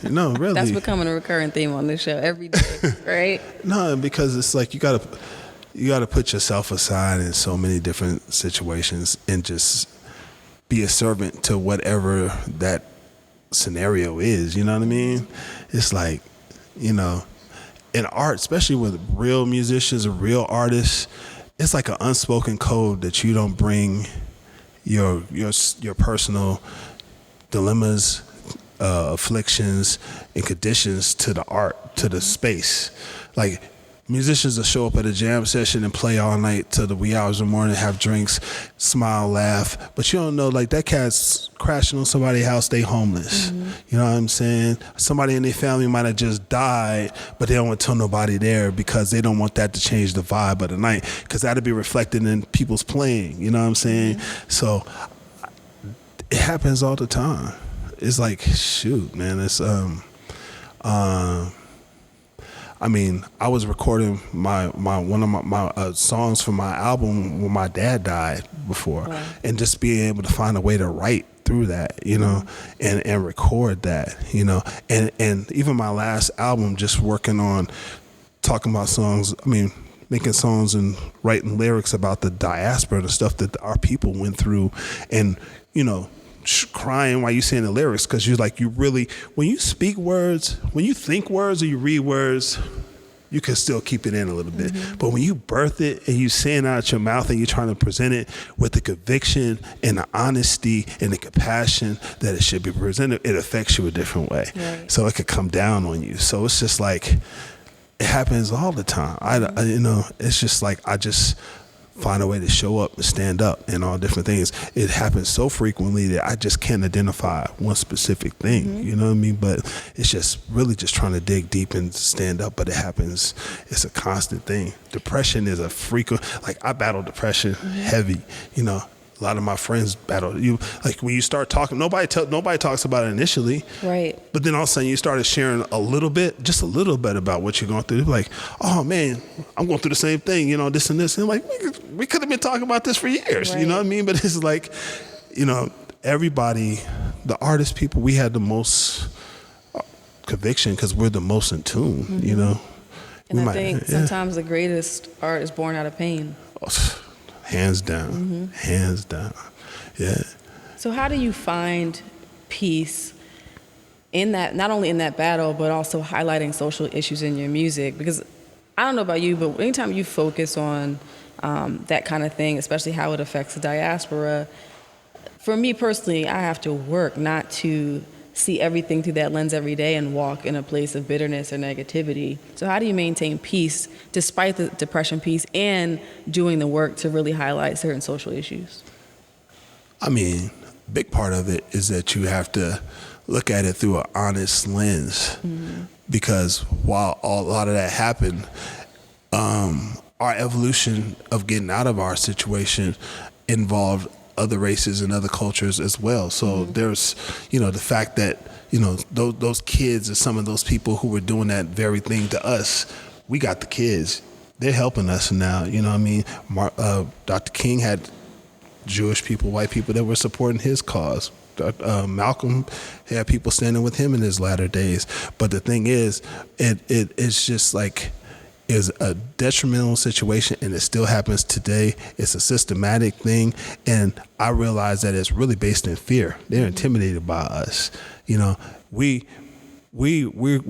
B: No, really.
A: That's becoming a recurring theme on this show every day, right?
B: No, because it's like you gotta put yourself aside in so many different situations and just be a servant to whatever that scenario is. You know what I mean? It's like, you know, in art, especially with real musicians or real artists, it's like an unspoken code that you don't bring your personal dilemmas, afflictions, and conditions to the art, to the space. Like, musicians will show up at a jam session and play all night till the wee hours of the morning, have drinks, smile, laugh, but you don't know, like, that cat's crashing on somebody's house, they homeless. You know what I'm saying? Somebody in their family might have just died, but they don't want to tell nobody there because they don't want that to change the vibe of the night, because that'll be reflected in people's playing. You know what I'm saying? So it happens all the time. It's like, shoot, man, it's I mean, I was recording one of my songs for my album when my dad died before, and just being able to find a way to write through that, you know, and record that, you know, and even my last album, just working on talking about songs. I mean, making songs and writing lyrics about the diaspora, the stuff that our people went through, and, you know, crying while you saying the lyrics, because you're like, you really, when you speak words, when you think words or you read words, you can still keep it in a little bit. But when you birth it and you saying it out your mouth and you're trying to present it with the conviction and the honesty and the compassion that it should be presented, it affects you a different way. So it could come down on you. So it's just like, it happens all the time. I you know, it's just like, I just find a way to show up and stand up and all different things. It happens so frequently that I just can't identify one specific thing, you know what I mean? But it's just really just trying to dig deep and stand up, but it happens. It's a constant thing. Depression is a frequent, like, I battle depression heavy, you know. A lot of my friends battle you. Like, when you start talking, nobody talks about it initially, right? But then all of a sudden you started sharing just a little bit about what you're going through. They're like, oh man, I'm going through the same thing, you know, this and this. And I'm like, we could have been talking about this for years, you know what I mean? But it's like, you know, everybody, the artist people, we had the most conviction because we're the most in tune, you know.
A: And I think sometimes the greatest art is born out of pain.
B: Hands down, hands down, yeah.
A: So how do you find peace in that, not only in that battle, but also highlighting social issues in your music? Because I don't know about you, but anytime you focus on that kind of thing, especially how it affects the diaspora, for me personally, I have to work not to see everything through that lens every day and walk in a place of bitterness or negativity. So how do you maintain peace despite the depression piece and doing the work to really highlight certain social issues?
B: I mean, a big part of it is that you have to look at it through an honest lens, because while a lot of that happened, our evolution of getting out of our situation involved other races and other cultures as well. So there's, you know, the fact that, you know, those kids are some of those people who were doing that very thing to us. We got the kids. They're helping us now, you know what I mean? Dr. King had Jewish people, white people that were supporting his cause. Malcolm had people standing with him in his latter days. But the thing is, it's just like, is a detrimental situation, and it still happens today. It's a systematic thing, and I realize that it's really based in fear. They're intimidated by us. You know, we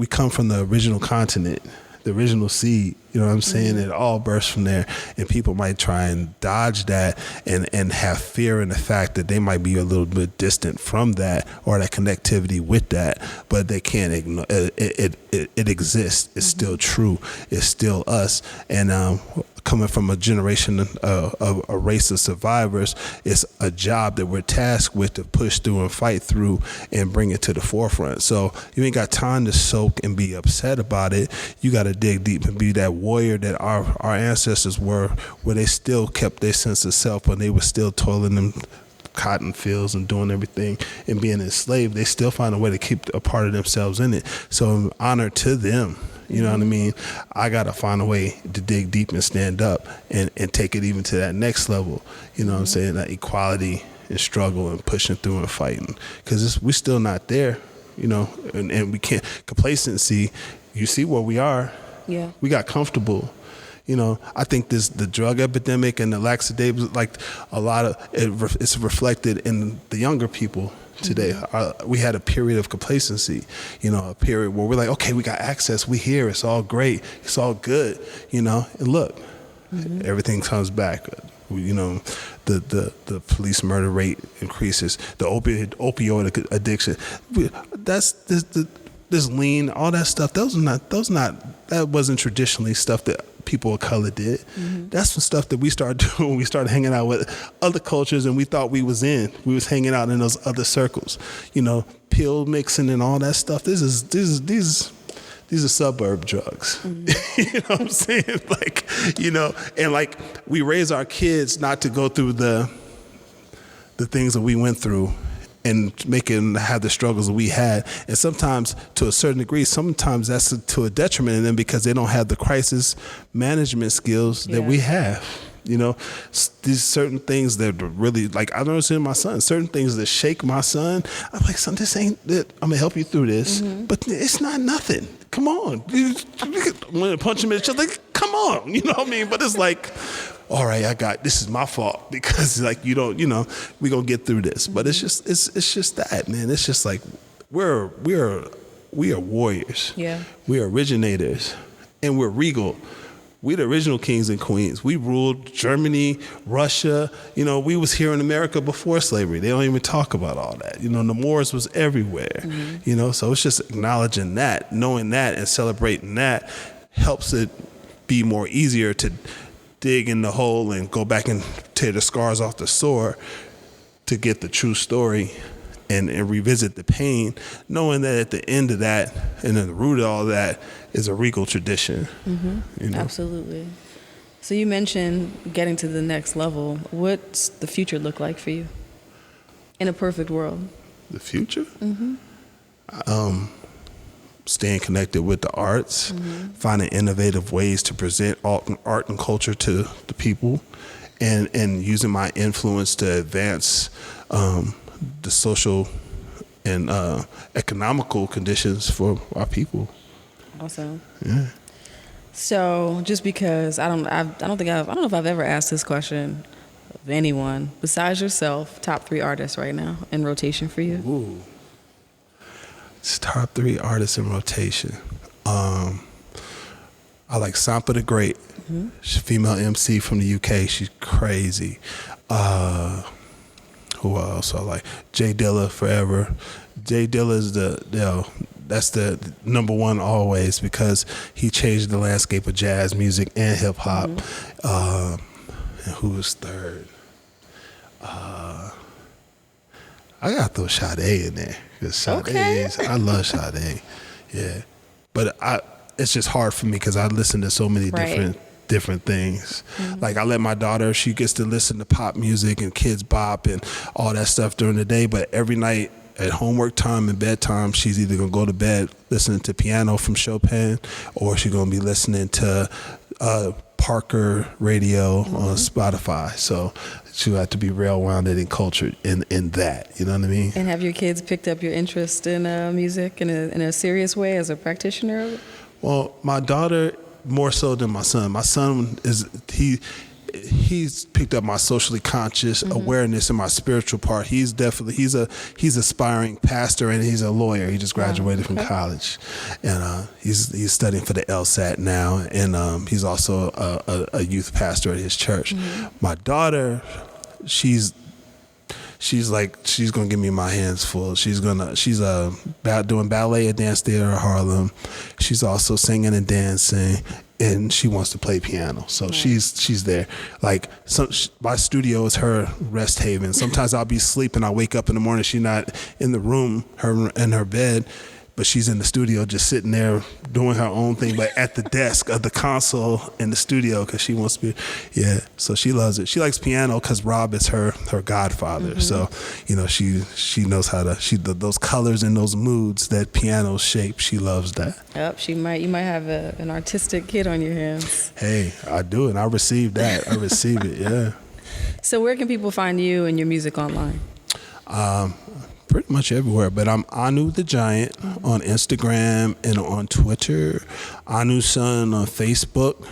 B: come from the original continent the original seed. You know what I'm saying? It all bursts from there, and people might try and dodge that and have fear in the fact that they might be a little bit distant from that or that connectivity with that, but they can't ignore it. It exists. It's still true. It's still us. And coming from a generation of a race of survivors, it's a job that we're tasked with to push through and fight through and bring it to the forefront. So you ain't got time to soak and be upset about it. You got to dig deep and be that warrior that our ancestors were, where they still kept their sense of self when they were still toiling them cotton fields and doing everything and being enslaved. They still find a way to keep a part of themselves in it. So honor to them. You know what I mean? I got to find a way to dig deep and stand up and take it even to that next level. You know what I'm saying? That equality and struggle and pushing through and fighting. Because we're still not there, you know, and we can't. Complacency, you see where we are.
A: Yeah.
B: We got comfortable. You know, I think the drug epidemic and the lackadaisical, like a lot of it's reflected in the younger people today. We had a period of complacency, you know, a period where we're like, okay, we got access, we here, it's all great, it's all good, you know, and look, everything comes back. You know, the police murder rate increases, the opioid addiction, that's this lean, all that stuff. That wasn't traditionally stuff that people of color did. That's some stuff that we started doing when we started hanging out with other cultures and we thought we was hanging out in those other circles, you know, pill mixing and all that stuff. These are suburb drugs. You know what I'm saying? Like, you know, and like we raise our kids not to go through the things that we went through and have the struggles that we had. And sometimes, to a certain degree, sometimes that's to a detriment of them because they don't have the crisis management skills that we have. You know, these certain things that really, like, I noticed in my son, certain things that shake my son. I'm like, son, this ain't it. I'm gonna help you through this, but it's not nothing. Come on. When I punch him in the chest, like, come on. You know what I mean? But it's like, all right, this is my fault because like we gonna get through this. But it's just that, man. It's just like we are warriors.
A: Yeah.
B: We are originators and we're regal. We the original kings and queens. We ruled Germany, Russia. You know, we was here in America before slavery. They don't even talk about all that. You know, the Moors was everywhere. You know, so it's just acknowledging that, knowing that, and celebrating that helps it be more easier to dig in the hole and go back and tear the scars off the sore to get the true story and revisit the pain, knowing that at the end of that and at the root of all that is a regal tradition. You know?
A: Absolutely. So you mentioned getting to the next level. What's the future look like for you in a perfect world?
B: The future? Staying connected with the arts, finding innovative ways to present art and culture to the people, and using my influence to advance the social and economical conditions for our people.
A: Awesome.
B: Yeah.
A: So just because I don't know if I've ever asked this question of anyone besides yourself, top 3 artists right now in rotation for you.
B: Ooh. Top 3 artists in rotation. I like Sampa the Great. She's a female MC from the UK. She's crazy. Who else I like? Jay Dilla forever. Jay Dilla is that's the number one always because he changed the landscape of jazz music and hip hop. And who was third? I gotta throw Sade in there. I love Sade. Yeah, but it's just hard for me because I listen to so many different things. Like I let my daughter, she gets to listen to pop music and kids bop and all that stuff during the day, but every night at homework time and bedtime, she's either gonna go to bed listening to piano from Chopin or she's gonna be listening to Parker radio on Spotify. So she'll have to be well-rounded and cultured in that. You know what I mean? And
A: have your kids picked up your interest in music in a serious way as a practitioner?
B: Well, my daughter more so than my son. My son he's picked up my socially conscious awareness and my spiritual part. He's aspiring pastor, and he's a lawyer. He just graduated from college, and he's studying for the LSAT now, and he's also a youth pastor at his church. My daughter, she's gonna give me my hands full. She's doing ballet at Dance Theater Harlem. She's also singing and dancing, and she wants to play piano. So she's there. Like, my studio is her rest haven. Sometimes I'll be sleeping. I wake up in the morning. She's not in the room, in her bed, but she's in the studio just sitting there doing her own thing, but at the desk of the console in the studio, because she wants to be, so she loves it. She likes piano because Rob is her godfather. So, she knows how to, those colors and those moods that piano shape, she loves that.
A: Yep, you might have an artistic kid on your hands.
B: Hey, I do, and I receive that. I receive it, yeah.
A: So where can people find you and your music online?
B: Pretty much everywhere, but I'm Anu the Giant on Instagram and on Twitter. Anu Son on Facebook.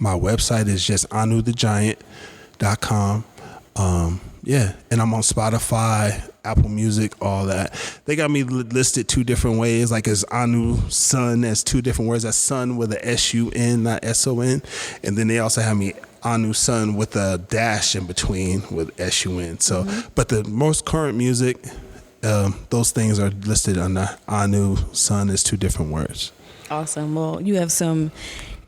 B: My website is just anuthegiant.com. And I'm on Spotify, Apple Music, all that. They got me listed 2 different ways, like as Anu Son as 2 different words. That's Son with a S-U-N, not S-O-N. And then they also have me Anu Son with a dash in between with S-U-N. So, but the most current music, those things are listed under Anu Son as 2 different words. Awesome.
A: Well, you have some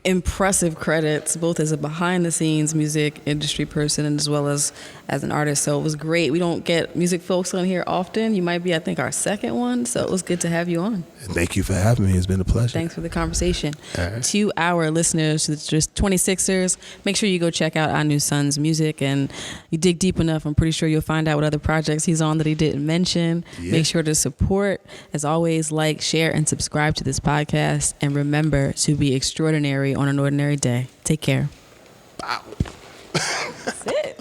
A: impressive credits, both as a behind-the-scenes music industry person and as well as an artist. So it was great. We don't get music folks on here often. You might be, I think, our second one. So it was good to have you on.
B: Thank you for having me. It's been a pleasure.
A: Thanks for the conversation.
B: Right.
A: To our listeners, just 26ers, make sure you go check out Anu Son's music, and you dig deep enough, I'm pretty sure you'll find out what other projects he's on that he didn't mention. Yeah. Make sure to support. As always, like, share, and subscribe to this podcast. And remember to be extraordinary on an ordinary day. Take care.
B: Wow.
A: That's it.